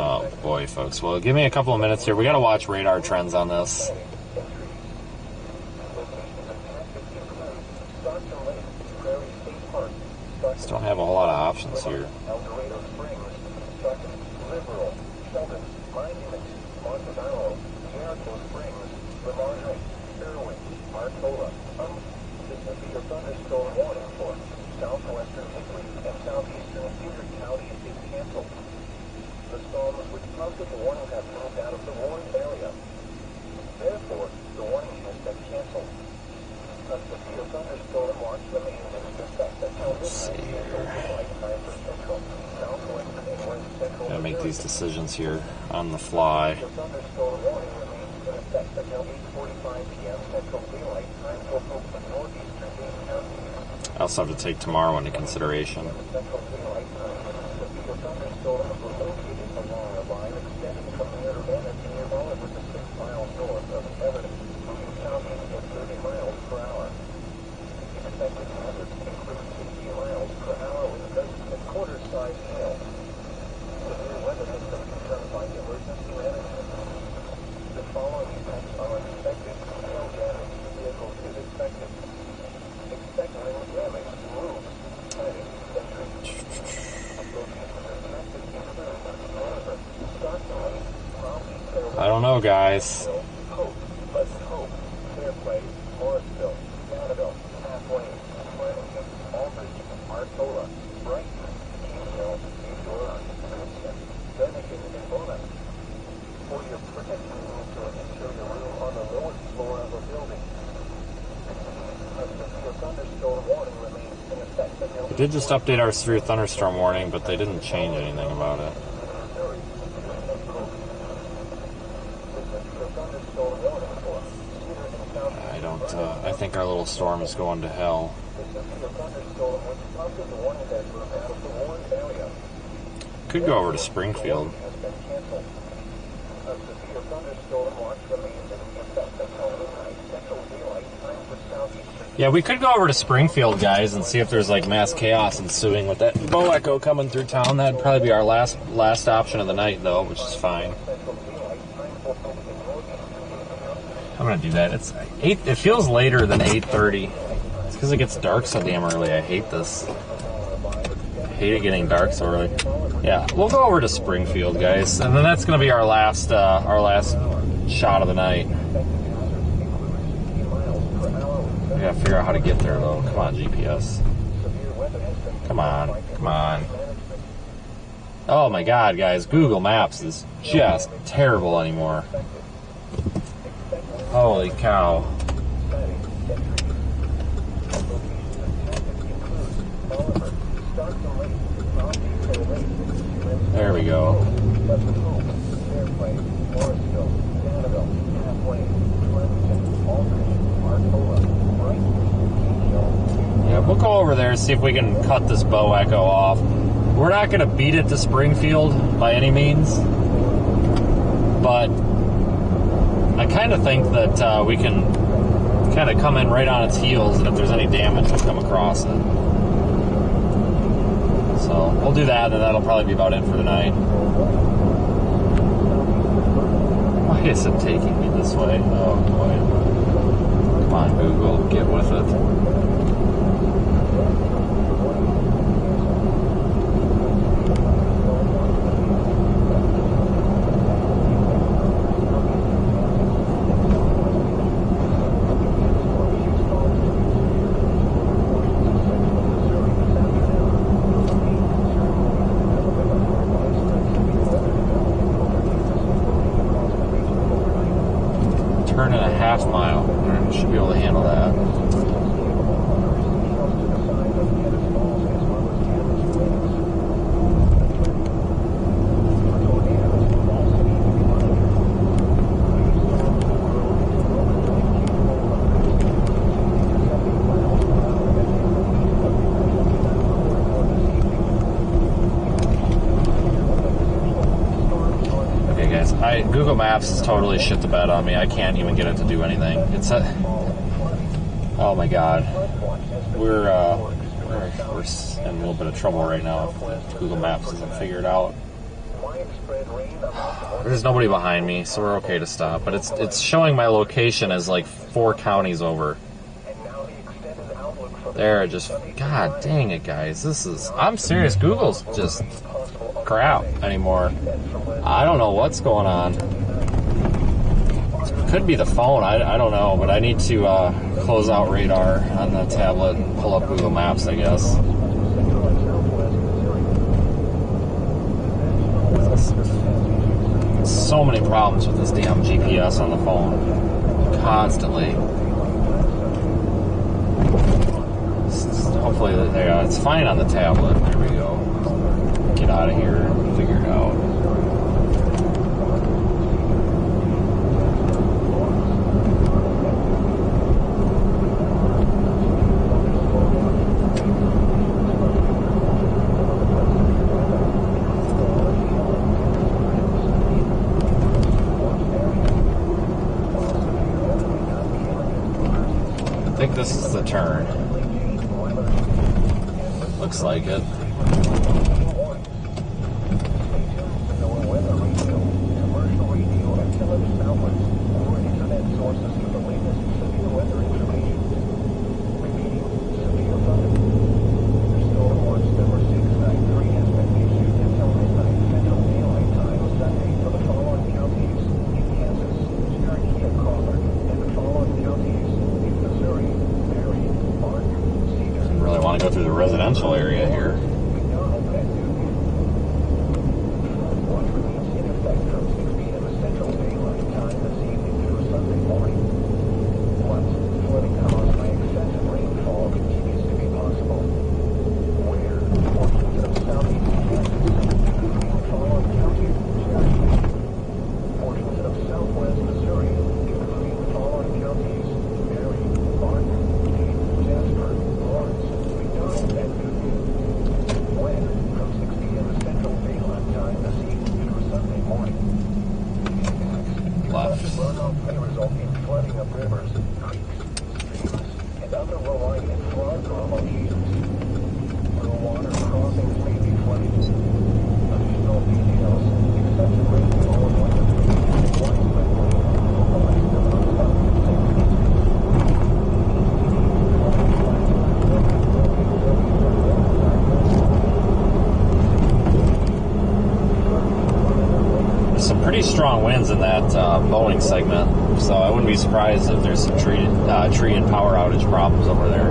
Oh boy, folks. Well, give me a couple of minutes here. We got to watch radar trends on this. Just don't have a whole lot of options here. Gotta make these decisions here on the fly. I also have to take tomorrow into consideration. I don't know, guys. They did just update our severe thunderstorm warning, but they didn't change anything about it. I think our little storm is going to hell. Could go over to Springfield. Yeah, we could go over to Springfield, guys, and see if there's like mass chaos ensuing with that bow echo coming through town. That'd probably be our last option of the night, though, which is fine. I'm gonna do that. It's 8. It feels later than 8:30. It's because it gets dark so damn early. I hate this. I hate it getting dark so early. Yeah, we'll go over to Springfield, guys, and then that's gonna be our last shot of the night. We gotta figure out how to get there, though. Come on, GPS. Come on, come on. Oh my God, guys! Google Maps is just terrible anymore. Holy cow. There we go. Yeah, we'll go over there and see if we can cut this bow echo off. We're not going to beat it to Springfield by any means, but I kind of think that we can kind of come in right on its heels, and if there's any damage, we'll come across it. So we'll do that, and that'll probably be about it for the night. Why is it taking me this way? Oh boy. Come on, Google, get with it. half mile. Alright, should be able to handle that. Google Maps is totally shit the bed on me. I can't even get it to do anything. It's a... Oh my god. We're in a little bit of trouble right now if Google Maps isn't figured out. There's nobody behind me, so we're okay to stop. But it's showing my location as like 4 counties over. There, just... God dang it, guys. This is... I'm serious. Google's just... crap anymore. I don't know what's going on. It could be the phone. I don't know, but I need to close out radar on the tablet and pull up Google Maps, I guess. So many problems with this damn GPS on the phone. Constantly. Hopefully, it's fine on the tablet. There we go. Get out of here and figure it out. I think this is the turn. Looks like it. Go through the residential area here. Strong winds in that Boeing segment, so I wouldn't be surprised if there's some tree and power outage problems over there.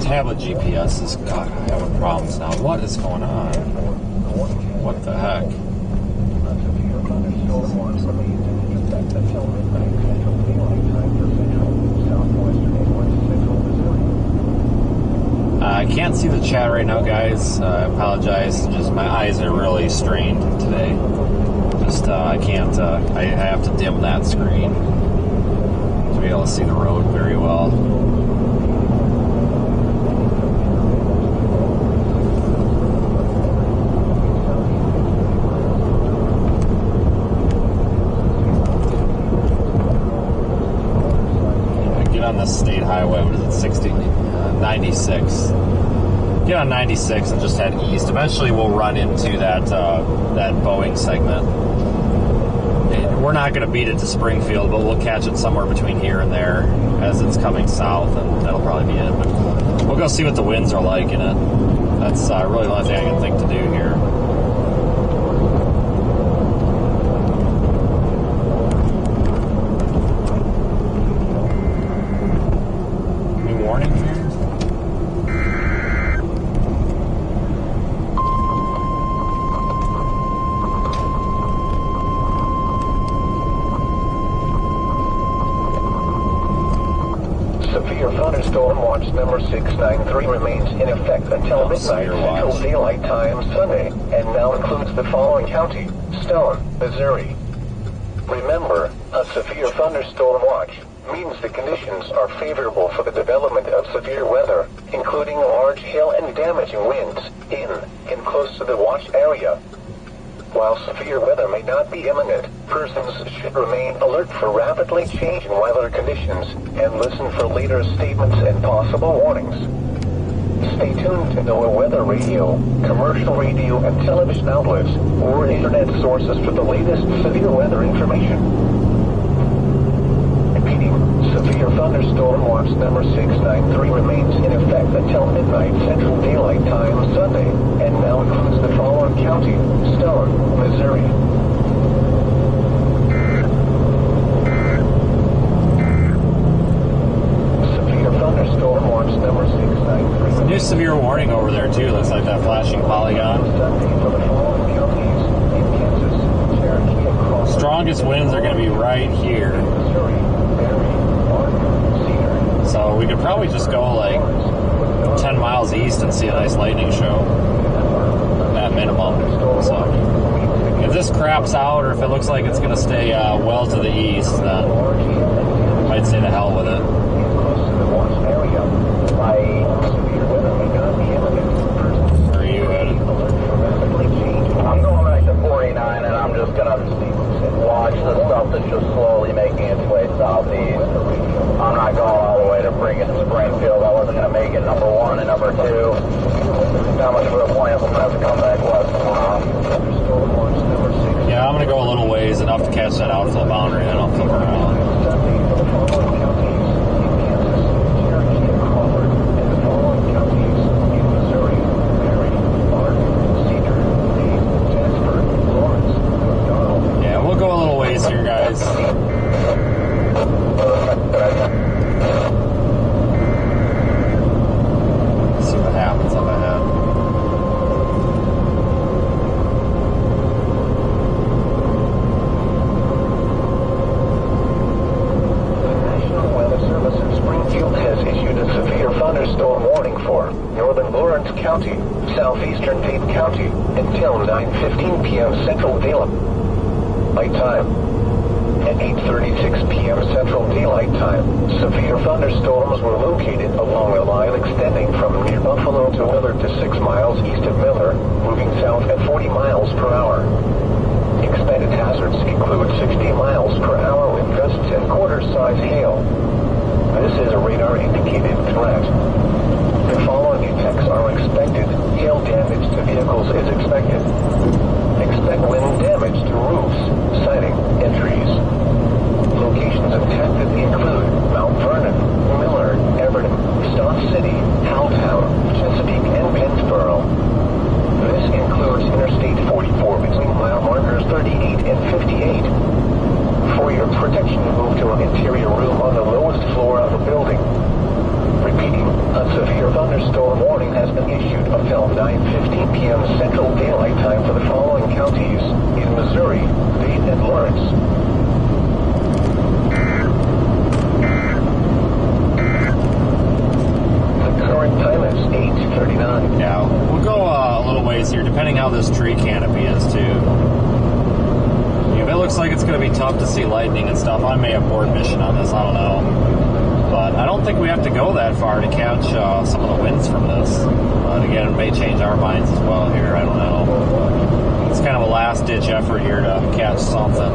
Tablet GPS is, God, I'm having problems now. What is going on? What the heck? I can't see the chat right now, guys. I apologize. Just my eyes are really strained today. Just I can't. I have to dim that screen to be able to see the road very well. On the state highway, what is it, 96. Get on 96 and just head east. Eventually we'll run into that that Boeing segment. we're not going to beat it to Springfield, but we'll catch it somewhere between here and there as it's coming south, and that'll probably be it. But we'll go see what the winds are like in it. That's really the only thing I can think to do here. New warning here? Severe thunderstorm watch number 693 remains in effect until midnight Central Daylight Time Sunday, and now includes the following county: Stone, Missouri. Remember, a severe thunderstorm watch means the conditions are favorable for the development of severe weather, including large hail and damaging winds in and close to the watch area. While severe weather may not be imminent, persons should remain alert for rapidly changing weather conditions and listen for later statements and possible warnings. Stay tuned to NOAA weather radio, commercial radio and television outlets, or internet sources for the latest severe weather information. Repeating, severe thunderstorm watch number 693 remains in effect until midnight Central Daylight Time Sunday, and now includes the following county: Stone, Missouri. Severe thunderstorm watch number 693. There's a new severe warning over there too. Looks like that flashing polygon. Sunday for the following counties: in Kansas, Cherokee, and Crawford. Strongest winds are going to be right here. Missouri, Berry, Martin, Cedar. So we could probably just go like 10 miles east and see a nice lightning show at minimum. So if this craps out, or if it looks like it's going to stay well to the east, then I might say the hell with it. Where are you headed? I'm going back to 49, and I'm just going to watch the stuff that's just slowly making its way southeast. I'm not going all the way to friggin' Springfield. I wasn't going to make it number 1 and number 2. Not much of a point if I'm going to have to come back west tomorrow. Yeah, I'm going to go a little ways, enough to catch that outflow boundary, and then I'll come around. Yeah, we'll go a little ways here, guys. See what happens up ahead. The National Weather Service in Springfield has issued a severe thunderstorm warning for northern Lawrence County, southeastern Dade County, until 9:15 p.m. Central Daylight Time. At 8:36 p.m. Central Daylight Time, severe thunderstorms were located along a line extending from near Buffalo to Willard to 6 miles east of Miller, moving south at 40 miles per hour. Expected hazards include 60 miles per hour with gusts and quarter-size hail. This is a radar-indicated threat. The following effects are expected. Hail damage to vehicles is expected. Expect wind damage to roofs, siding, and trees. Locations affected include Mount Vernon, Miller, Everett, Stock City, Howtown, Chesapeake, and Pennsboro. This includes Interstate 44 between mile markers 38 and 58. For your protection, move to an interior room on the lowest floor of the building. Repeating, a severe thunderstorm warning has been issued until 9:15 p.m. Central Daylight Time for the following counties in Missouri, Dade, and Lawrence. The current time is 8:39. Yeah, we'll go a little ways here, depending how this tree canopy is, too. If it looks like it's going to be tough to see lightning and stuff, I may abort mission on this, I don't know. But I don't think we have to go that far to catch some of the winds from this. But again, it may change our minds as well here, I don't know. It's kind of a last-ditch effort here to catch something.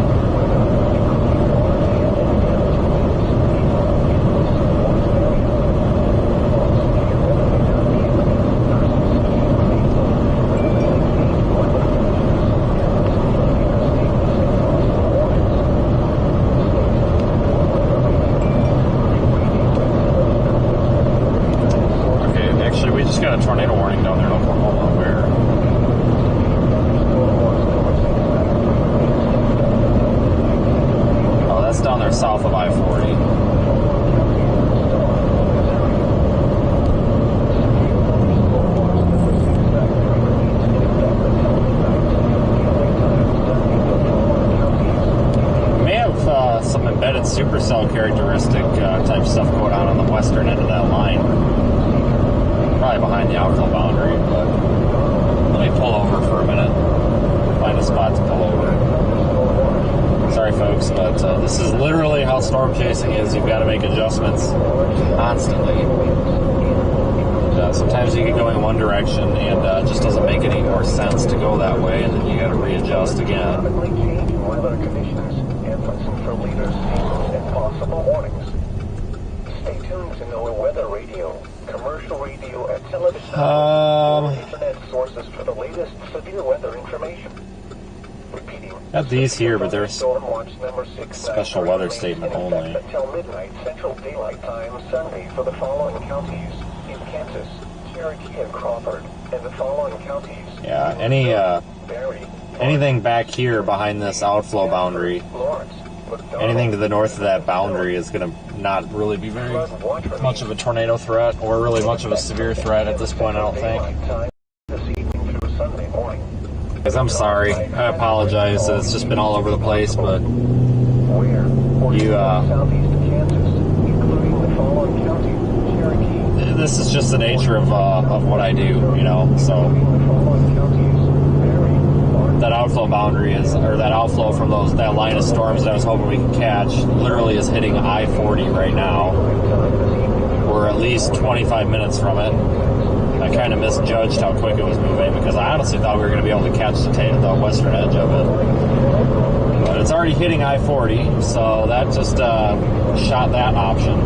cell characteristic type stuff going on the western end of that line. Probably behind the outflow boundary, but let me pull over for a minute. Find a spot to pull over. Sorry, folks, but this is literally how storm chasing is. You've got to make adjustments constantly. Sometimes you get going one direction and it just doesn't make any more sense to go that way, and then you got to readjust again. Weather conditions and listen for leaders and possible warnings. Stay tuned to know weather radio, commercial radio, and television internet sources for the latest severe weather information. Repeating. Got these here, but they're special weather statement only. Until midnight Central Daylight Time Sunday for the following counties in Kansas, Cherokee, and Crawford, and the following counties. Yeah, anything back here behind this outflow boundary, anything to the north of that boundary is going to not really be very much of a tornado threat, or really much of a severe threat at this point, I don't think. Guys, I'm sorry. I apologize that it's just been all over the place, but this is just the nature of what I do, you know, so that outflow boundary is, or that outflow from that line of storms that I was hoping we could catch, literally is hitting I-40 right now. We're at least 25 minutes from it. I kind of misjudged how quick it was moving, because I honestly thought we were going to be able to catch the western edge of it. But it's already hitting I-40, so that just shot that option.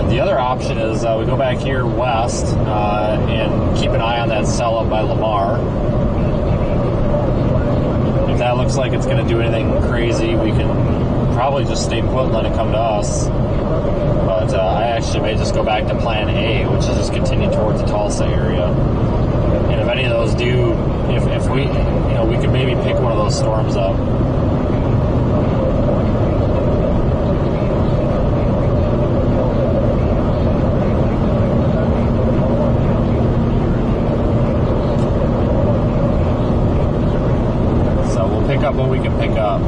The other option is we go back here west and keep an eye on that cell up by Lamar. If that looks like it's going to do anything crazy, we can probably just stay put and let it come to us. But I actually may just go back to plan A, which is just continue towards the Tulsa area. And if any of those do, if we, we could maybe pick one of those storms up. Pick up what we can pick up.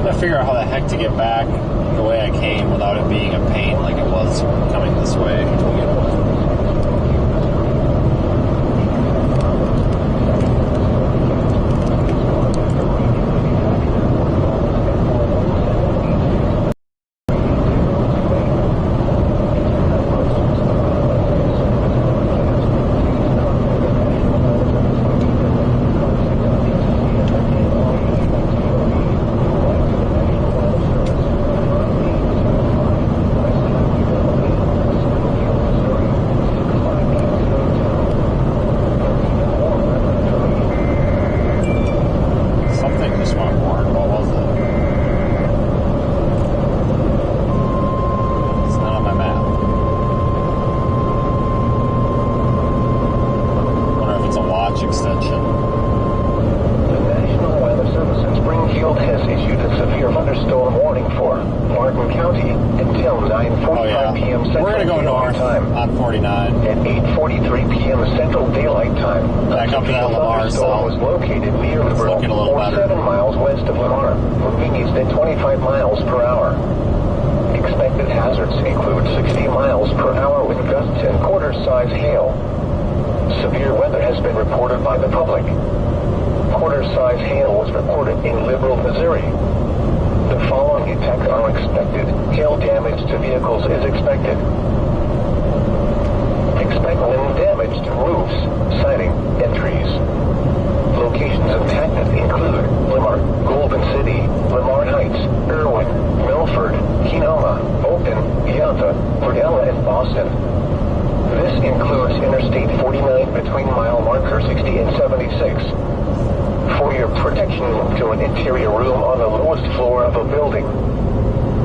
I figure out how the heck to get back the way I came without it being a pain like it was coming this way. on 49. At 8:43 p.m. Central Daylight Time, back up to that Lamar cell. Was located near it's looking a little better. 7 miles west of Lamar, moving east at 25 miles per hour. Expected hazards include 60 miles per hour with gusts and quarter-size hail. Severe weather has been reported by the public. Quarter-size hail was reported in Liberal, Missouri. The following effects are expected. Hail damage to vehicles is expected. Expect wind damage to roofs, siding, and trees. Locations impacted include Lamar, Golden City, Lamar Heights, Irwin, Milford, Kenoma, Oakton, Yalta, Verdella, and Boston. This includes Interstate 49 between mile marker 60 and 76. For your protection, move to an interior room on the lowest floor of a building.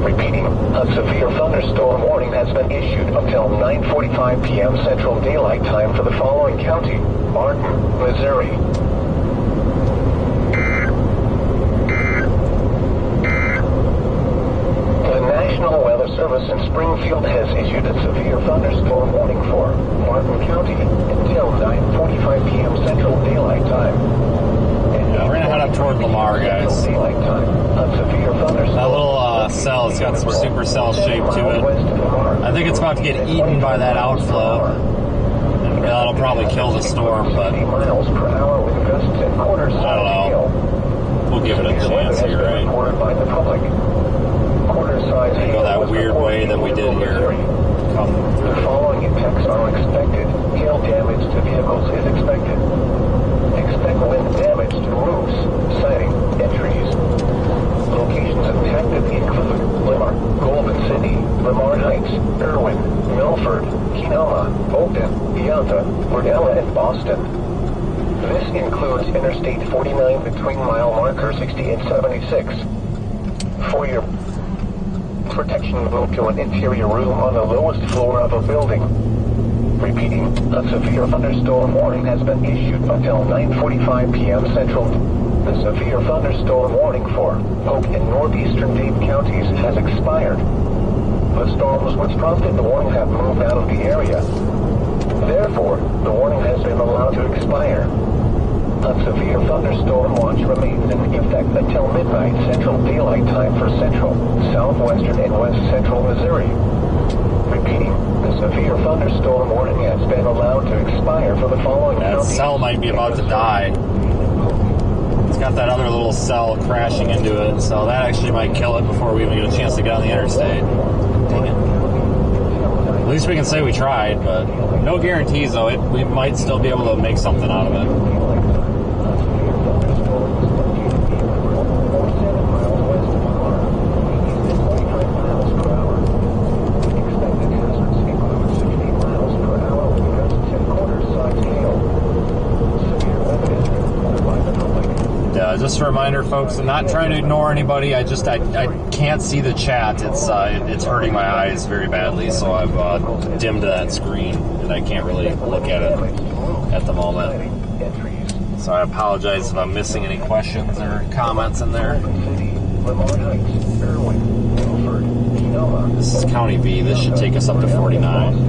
Repeating, a severe thunderstorm warning has been issued until 9:45 p.m. Central Daylight Time for the following county: Martin, Missouri. The National Weather Service in Springfield has issued a severe thunderstorm warning for Martin County until 9:45 p.m. Central Daylight Time. Yeah, we're gonna head up toward Lamar, guys. Daylight time. A severe thunderstorm. That little cell, it's got some supercell shape to it. I think it's about to get eaten by that outflow. And that'll probably kill the storm, but 80 miles per hour with gusts and quarter I don't know. We'll give it a chance here, right? Reported by the public. Quarter size Go that weird way that we did here. Come The through. following impacts are expected. Hail damage to vehicles is expected. Expect wind damage to roofs, siding, and trees. Locations impacted include Lamar, Golden City, Lamar Heights, Irwin, Milford, Kenoma, Oakton, Beata, Wardella, and Boston. This includes Interstate 49 between mile marker 60 and 76. For your protection, move to an interior room on the lowest floor of a building. Repeating, a severe thunderstorm warning has been issued until 9:45 p.m. Central. The severe thunderstorm warning for Polk and northeastern Dade counties has expired. The storms which prompted the warning have moved out of the area. Therefore, the warning has been allowed to expire. A severe thunderstorm watch remains in effect until midnight Central Daylight Time for central, southwestern, and west central Missouri. Repeating, the severe thunderstorm warning has been allowed to expire for the following That counties. cell might be about to die. It's got that other little cell crashing into it, so that actually might kill it before we even get a chance to get on the interstate. Dang it. At least we can say we tried, but no guarantees, though. We might still be able to make something out of it. Just a reminder, folks, I'm not trying to ignore anybody. I can't see the chat. It's hurting my eyes very badly, so I've dimmed that screen, and I can't really look at it at the moment. So I apologize if I'm missing any questions or comments in there. This is County V. This should take us up to 49. This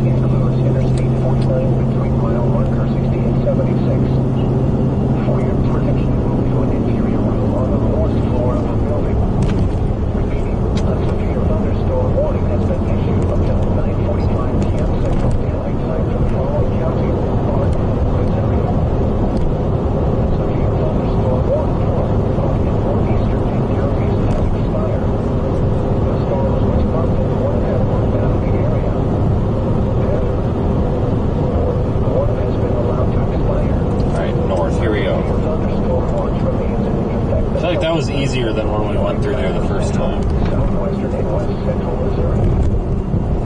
includes Interstate 49 between mile marker 60 and 76. For your protection, move to an interior room on the lowest floor of the building. Repeating, a severe thunderstorm warning has been issued until 9:45 p.m. Central Daylight Time for the following county: Martin, Missouri. A severe thunderstorm warning for Polk and northeastern Dade counties has expired. The storms which prompted the warning have moved out of the area. The warning has been allowed to expire. Alright, north. Here we go. I feel like that was easier than when we went through there the first time. Southwestern and west central Missouri.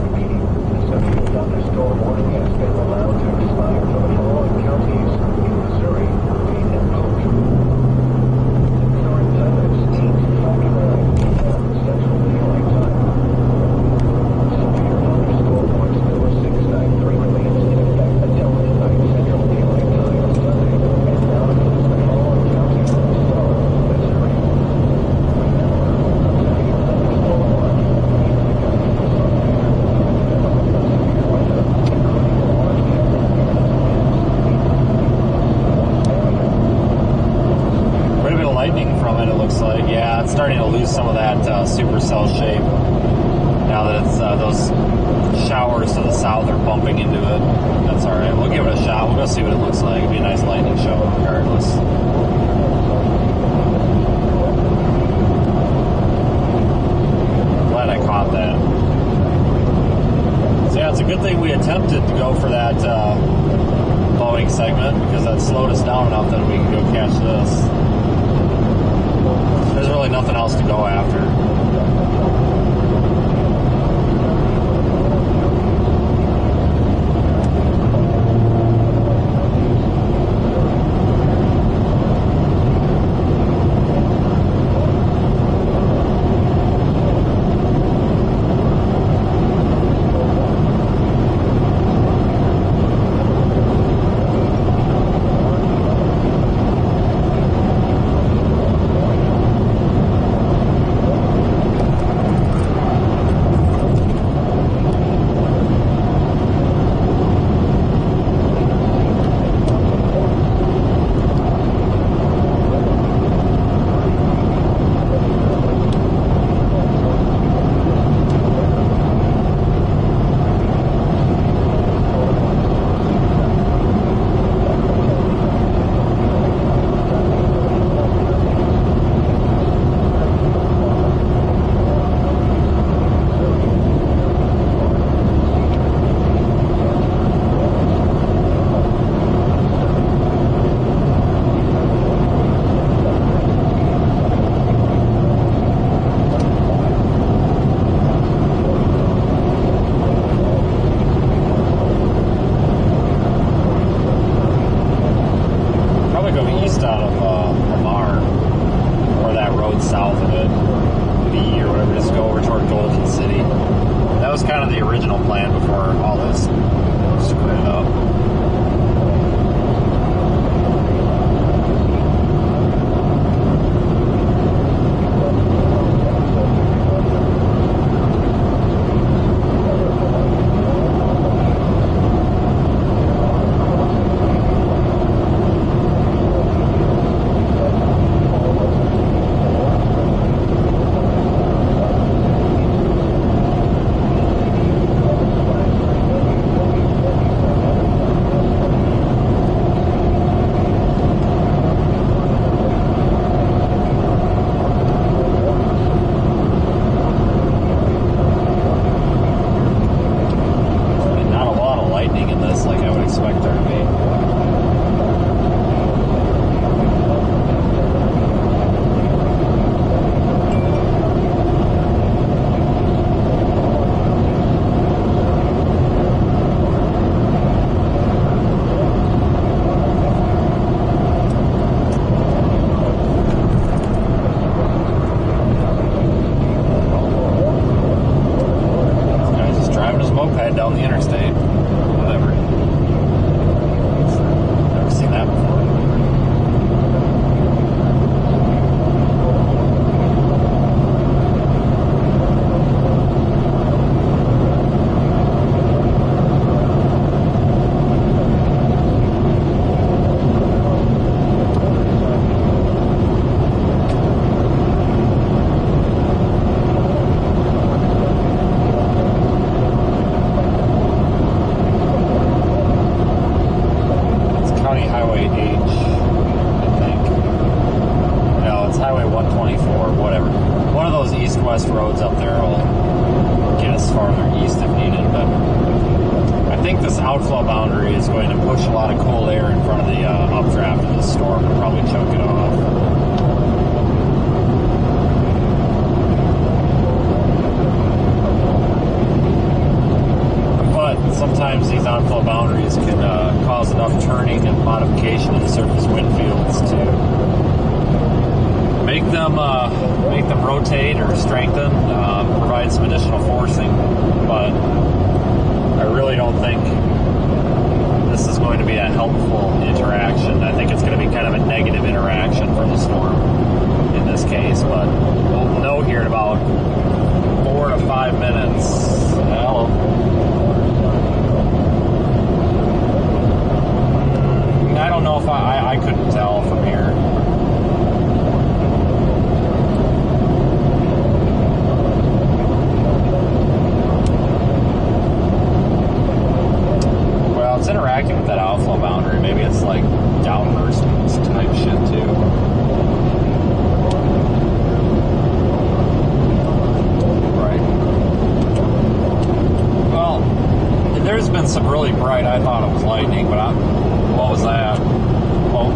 Repeating, the severe thunderstorm warning has been allowed to expire for the following counties in Missouri, Dade, and Polk. Current time is 8:49 p.m. Central Daylight Time. Severe thunderstorm watch number 693 remains in effect until midnight Central Daylight Time on Sunday, and now includes the following counties: South Missouri. Quite a bit of lightning from it, it looks like. Yeah, it's starting to lose some of that supercell shape. Now that it's those showers to the south are bumping into it. That's alright. We'll give it a shot. We'll go see what it looks like. It'll be a nice lightning show regardless. Glad I caught that. So yeah, it's a good thing we attempted to go for that Boeing segment, because that slowed us down enough that we can go catch this. There's really nothing else to go after. south of it, B or whatever, just go over toward Golden City. That was kind of the original plan before all this screwed it up. Down the interstate, whatever. Never seen that before. Highway H, I think. No, it's Highway 124, whatever. One of those east-west roads up there will get us farther east if needed, but I think this outflow boundary is going to push a lot of cool air in front of the updraft of the storm and probably choke it off. Sometimes these outflow boundaries can cause enough turning and modification of the surface wind fields to make them rotate or strengthen, provide some additional forcing. But I really don't think this is going to be a helpful interaction. I think it's going to be kind of a negative interaction for the storm in this case. But we'll know here in about 4 to 5 minutes. I don't know if I couldn't tell from here. Well, it's interacting with that outflow boundary. Maybe it's like downburst type shit too. Right. Well, there's been some really bright, I thought it was lightning, but what was that? Oh,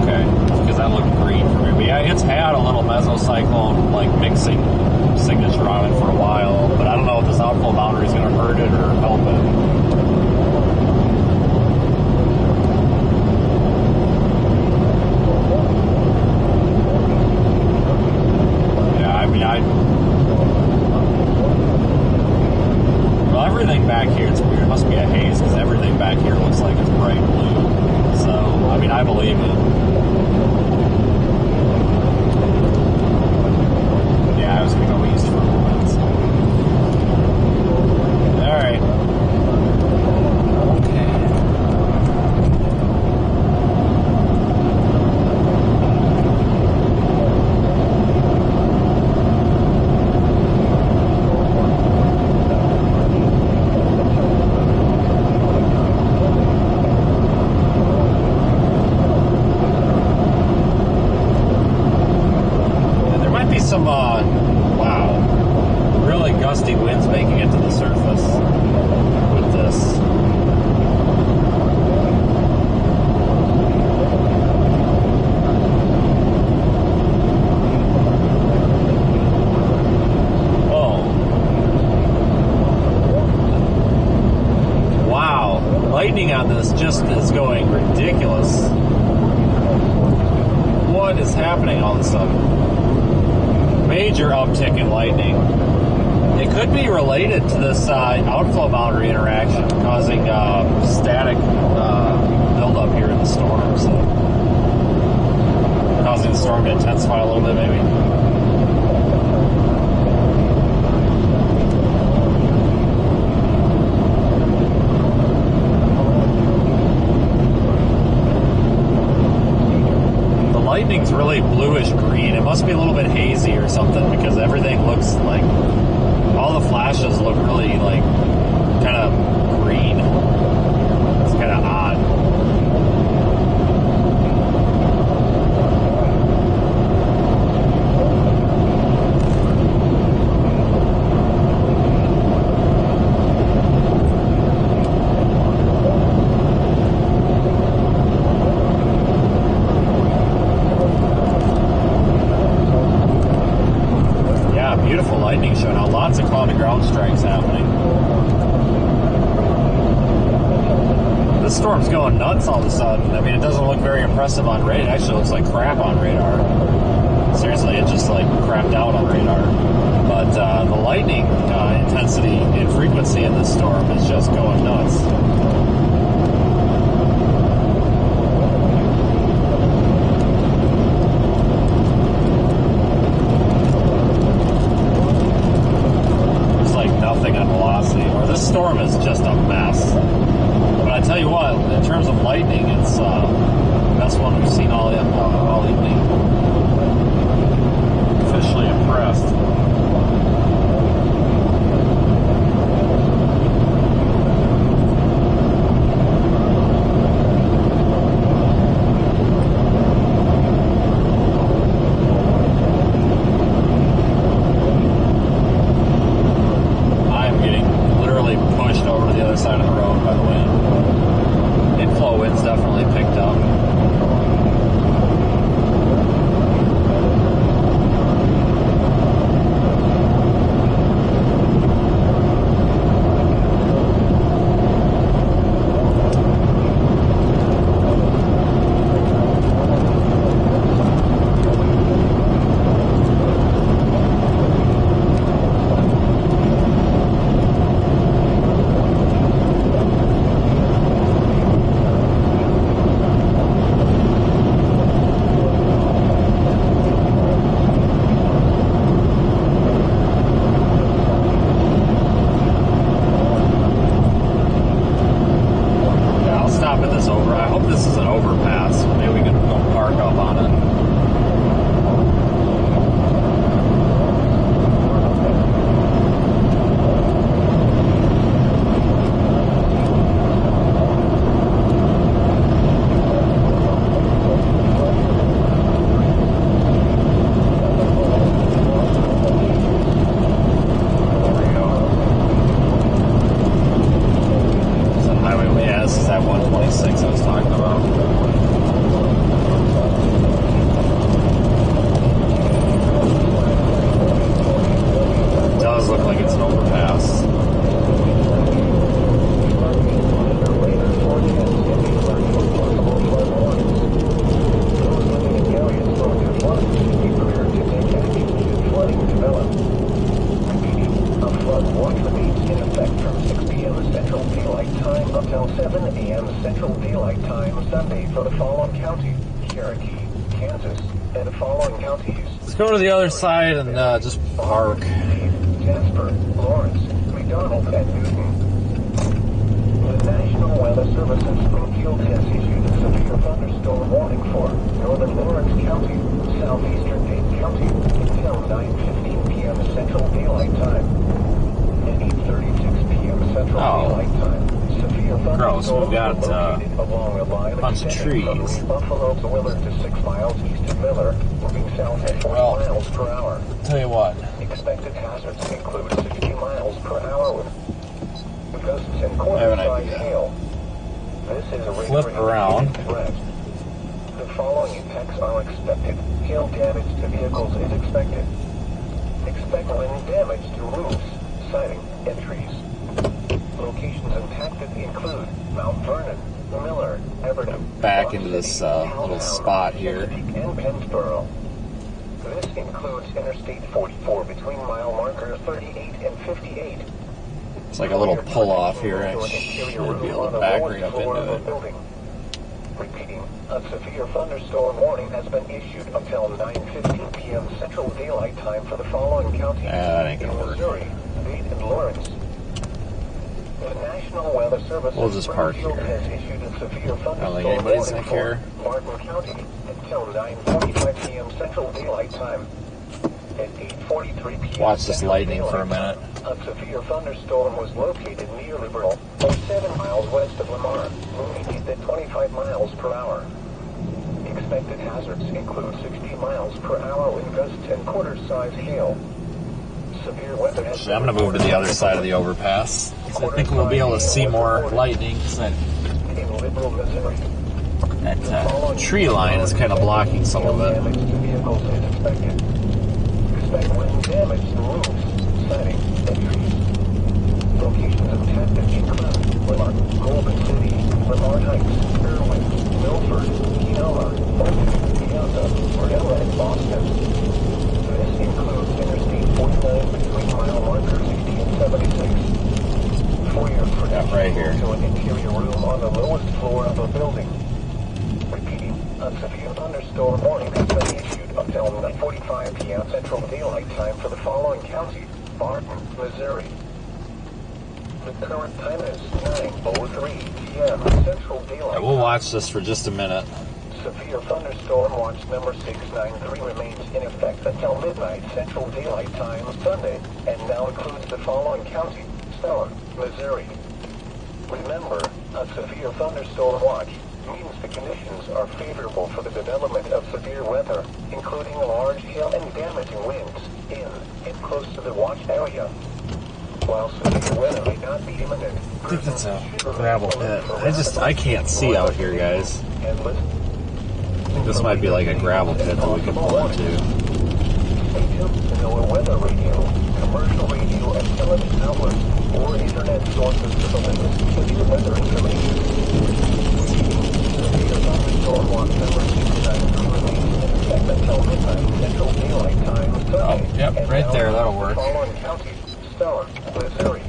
okay, because that looked green for me. But yeah, it's had a little mesocyclone like mixing signature on it for a while, but I don't know if this outflow boundary is going to hurt it or help it. Yeah, I mean, well, everything back here, it's weird. It must be a haze because everything back here looks like it's bright blue. So, I mean, I believe it. Yeah, I was going to go east for a moment. So. All right. Okay. Some, wow, really gusty winds making it to the surface with this. Oh. Wow, lightning on this just is going ridiculous. What is happening all of a sudden? major uptick in lightning. It could be related to this outflow boundary interaction causing static buildup here in the storm. So causing the storm to intensify a little bit, maybe. Lightning's really bluish green. It must be a little bit hazy or something because everything looks like all the flashes look really like kind of green. It's kind of odd. Lightning show now. Lots of cloud to ground strikes happening. This storm's going nuts all of a sudden. I mean, it doesn't look very impressive on radar. It actually looks like crap on radar. Seriously, it just like crapped out on radar. But the lightning intensity and frequency in this storm is just going nuts. This storm is just a mess. But I tell you what, in terms of lightning, it's the best one we've seen all evening. Officially impressed. Side of the road by the wind. Inflow winds definitely picked up. I hope this is an overpass. Maybe we can go park up on it. This is that 126 I was talking about. It does look like it's an overpass. Until 7 a.m. Central Daylight Time Sunday for the following counties: Cherokee, Kansas, and the following counties. Let's go to the other side and just park. Jasper, Lawrence, McDonald, and Newton. The National Weather Service in Springfield has issued a severe thunderstorm warning for northern Lawrence County, southeastern Dade County, until 9:15 p.m. Central Daylight Time and 8:36 p.m. Central Daylight Time. Gross, we've got a bunch of trees. Buffalo to Willard to 6 miles east of Miller, moving south at 40 miles per hour. Tell you what. Expected hazards include 60 miles per hour with gusts and I have an quarter-size idea. hail. This is a Flip around. threat. The following impacts are expected. Hail damage to vehicles is expected. Expect wind damage to roofs, siding, and trees. Locations impacted include Mount Vernon, Miller, Everton, Back into this little spot here. and Pennsboro. This This includes Interstate 44 between mile markers 38 and 58. It's like a little pull off here. I should be able to back right up into it. Repeating, a severe thunderstorm warning has been issued until 9:15 p.m. Central Daylight Time for the following counties That ain't gonna in work. Missouri, Dade, and Lawrence. The National Weather Service We'll just park Springfield here. has issued a severe I don't thunderstorm think anybody's warning gonna for care. Martin County until 9:45 p.m. Central Daylight Time. At 8:43 p.m. Watch this Central lightning for a Daylight minute. Time, a severe thunderstorm was located near Liberal, 7 miles west of Lamar, moving at 25 miles per hour. Expected hazards include 60 miles per hour wind gusts and quarter-size hail. Severe weather has Actually, I'm going to move to the other side of the overpass. So I think we'll be able to see more lightning because in Liberal, Missouri. that tree line is kind of blocking some of it. Damage to vehicles is expected. Expect wind damage to roofs, siding, and trees. Locations of tactic include Lamar, Golden City, Lamar Heights, Irwin, Milford, Kenosha, Piazza, Cordella, and Boston. This includes Interstate 49 between mile markers 60 and 76. For your protection, right here. to an interior room on the lowest floor of a building. Repeating, a severe thunderstorm warning has been issued until 9:45 p.m. Central Daylight Time for the following counties: Barton, Missouri. The current time is 9:03 p.m. Central Daylight We'll watch this for just a minute. Severe thunderstorm watch number 693 remains in effect until midnight Central Daylight Time Sunday, and now includes the following counties: Stone, Missouri. Remember, a severe thunderstorm watch means the conditions are favorable for the development of severe weather, including large hail and damaging winds in and close to the watch area. While severe weather may not be imminent, I think that's a gravel pit. I can't see out here, guys. and listen. I think this might be like a gravel pit that we could pull into. Stay tuned to know a weather radio, commercial radio, and television outlets, or internet sources for the latest severe weather information. Severe thunderstorm watch number 693 remains in effect until midnight Central Daylight Time Sunday. Oh, yep, and right now there, that'll the work. Following counties: Stone, Missouri.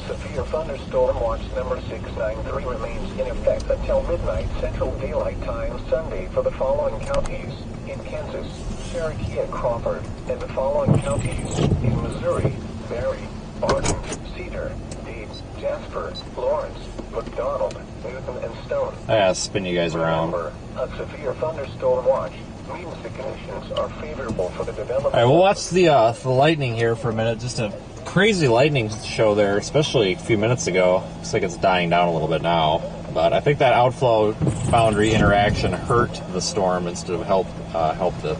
Severe thunderstorm watch number 693 remains in effect until midnight Central Daylight Time Sunday for the following counties: in Kansas, Cherokee and Crawford, and the following counties: in Missouri, Berry, Barton, Cedar, Dade, Jasper, Lawrence, McDonald, Newton, and Stone. I gotta spin you guys around. Remember, a severe thunderstorm watch means the conditions are favorable for the development. All right, we'll watch the lightning here for a minute. Just a crazy lightning show there, especially a few minutes ago. Looks like it's dying down a little bit now. But I think that outflow boundary interaction hurt the storm instead of helped it.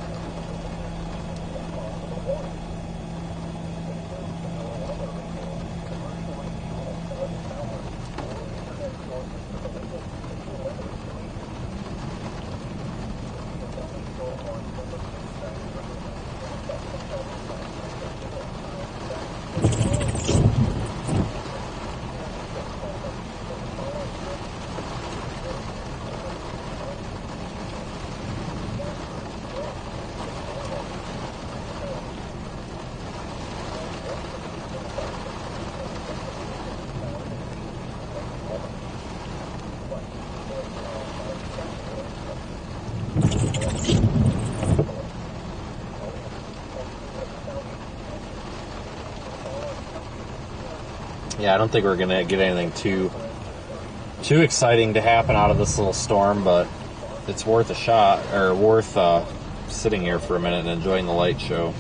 Yeah, I don't think we're gonna get anything too exciting to happen out of this little storm, but it's worth a shot, or worth sitting here for a minute and enjoying the light show.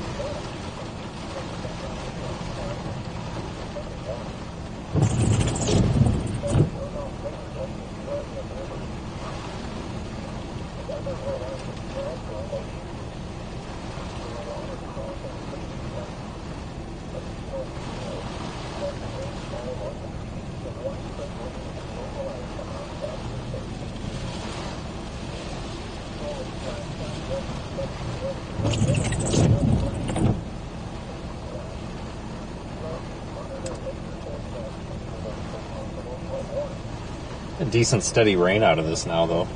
A decent steady rain out of this now, though.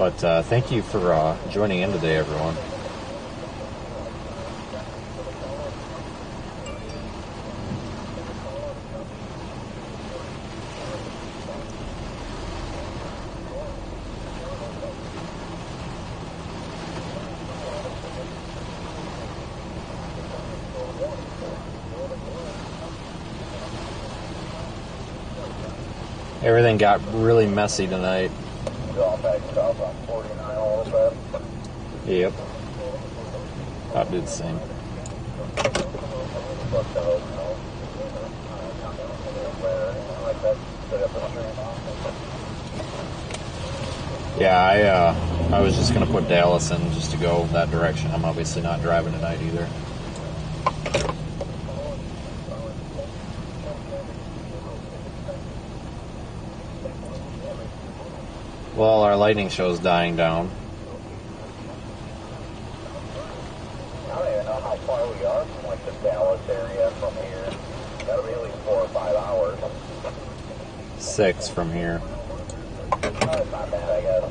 But thank you for joining in today, everyone. Everything got really messy tonight. Going back south on 49 a little bit. Yep. I'll do the same. Yeah, I was just going to put Dallas in just to go that direction. I'm obviously not driving tonight either. Well, our lightning show's dying down. I don't even know how far we are from like the Dallas area from here. Gotta be at least 4 or 5 hours. 6 from here. It's not bad, I guess.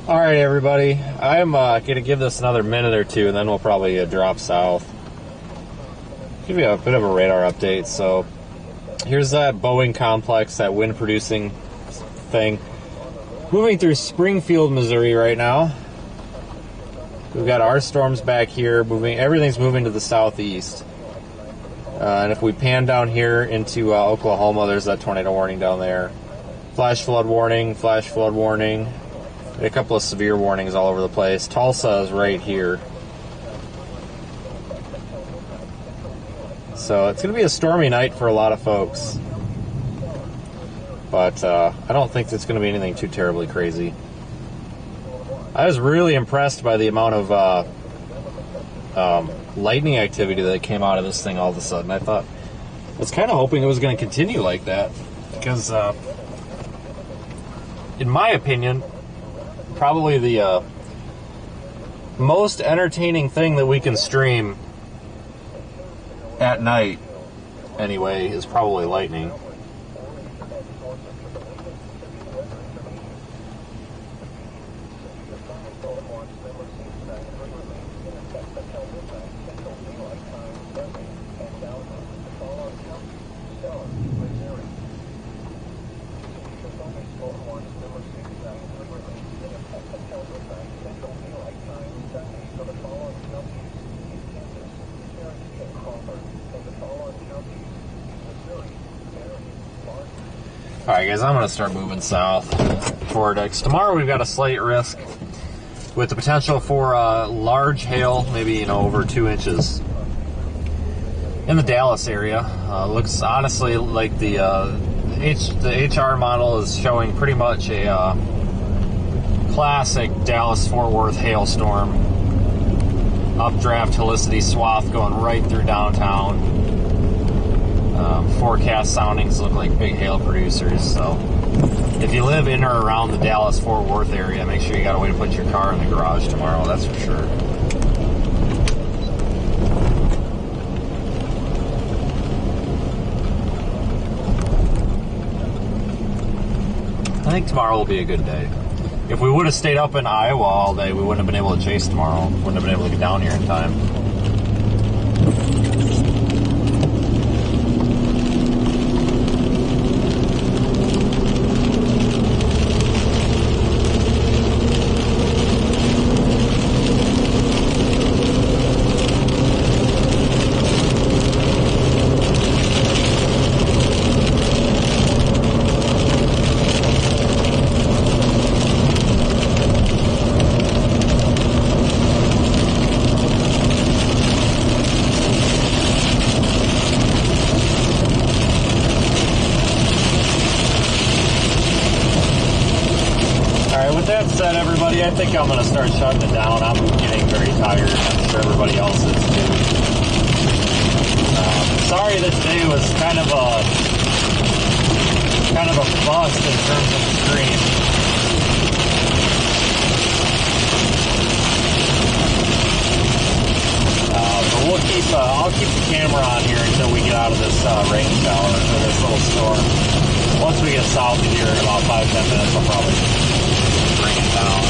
All right, everybody. I'm going to give this another minute or two, and then we'll probably drop south. Give you a bit of a radar update. So here's that Boeing complex, that wind-producing thing. Moving through Springfield, Missouri right now. We've got our storms back here. Everything's moving to the southeast. And if we pan down here into Oklahoma, there's that tornado warning down there. Flash flood warning, flash flood warning. A couple of severe warnings all over the place. Tulsa is right here. So it's going to be a stormy night for a lot of folks. But I don't think it's going to be anything too terribly crazy. I was really impressed by the amount of lightning activity that came out of this thing all of a sudden. I was kind of hoping it was going to continue like that. Because, in my opinion, probably the most entertaining thing that we can stream at night, anyway, is probably lightning. Alright guys, I'm going to start moving south toward X. Tomorrow we've got a slight risk with the potential for large hail, maybe over 2 inches in the Dallas area. Looks honestly like the HR model is showing pretty much a classic Dallas-Fort Worth hailstorm. Updraft helicity swath going right through downtown. Forecast soundings look like big hail producers, so if you live in or around the Dallas-Fort Worth area, make sure you got a way to put your car in the garage tomorrow, that's for sure. I think tomorrow will be a good day. If we would have stayed up in Iowa all day, we wouldn't have been able to chase tomorrow. Wouldn't have been able to get down here in time. that said, everybody, I think I'm going to start shutting it down. I'm getting very tired. I'm sure everybody else is too. Sorry that today was kind of a bust in terms of the stream. But I'll keep the camera on here until we get out of this rain shower or this little storm. Once we get south of here in about 5-10 minutes, I'll probably bring it down.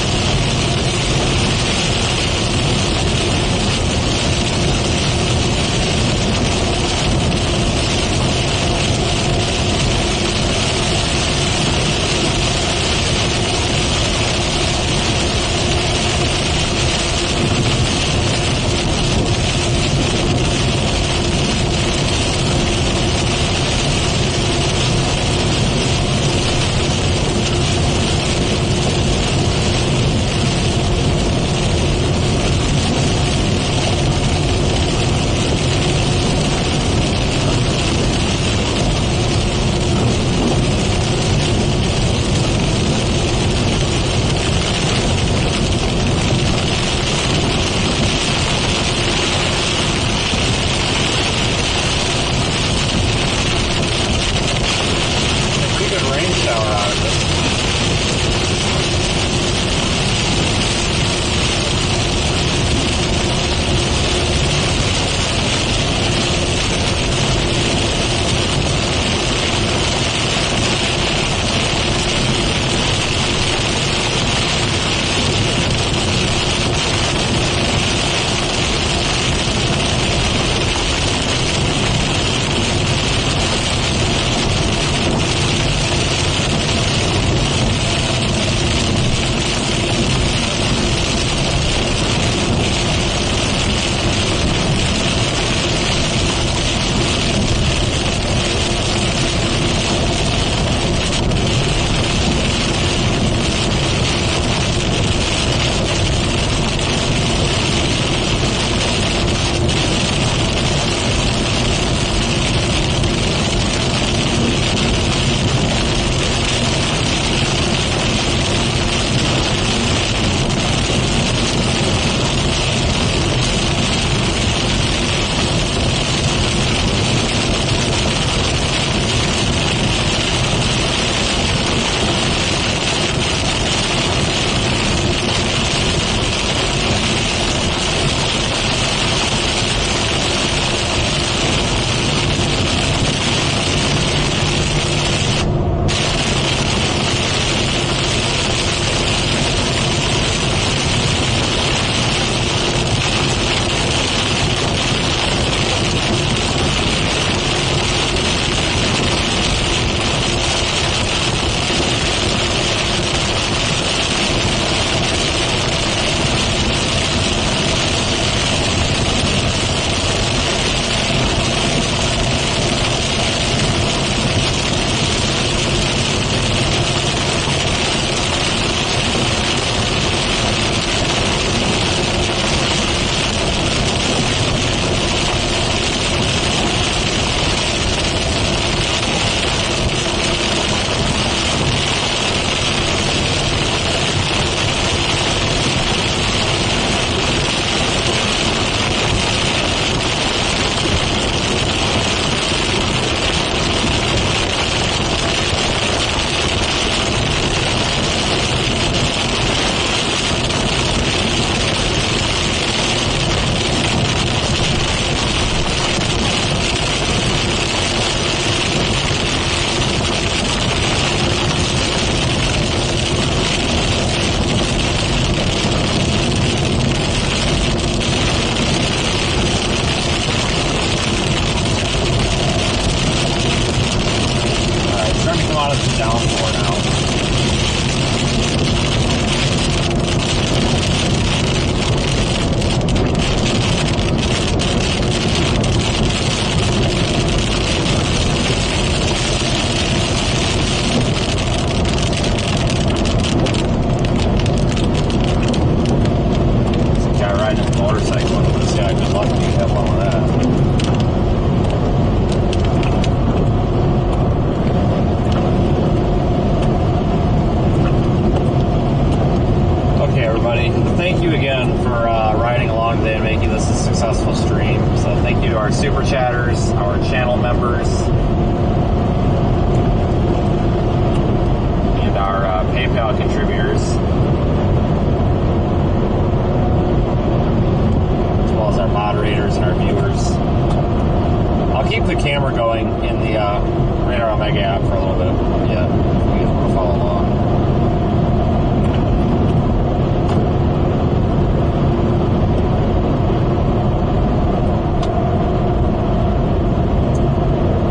on Mega app for a little bit. Yeah, if you guys want to follow along.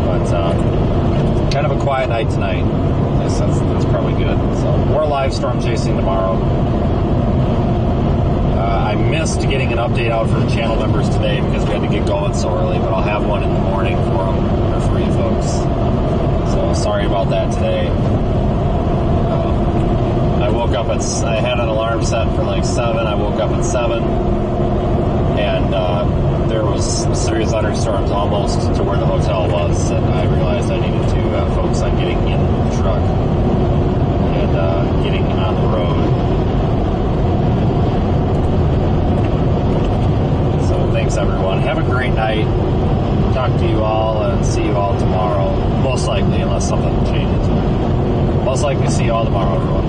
But kind of a quiet night tonight. I guess that's probably good. So more live storm chasing tomorrow. I missed getting an update out for the channel members today because we had to get going so early, but I'll have one in the morning for them, or for you folks. So sorry about that today. I woke up I had an alarm set for like 7. I woke up at 7, and there was a series of thunderstorms almost to where the hotel was, and I realized I needed to focus on getting in the truck and getting on the road. Thanks, everyone. Have a great night. Talk to you all and see you all tomorrow. Most likely, unless something changes. Most likely see you all tomorrow, everyone.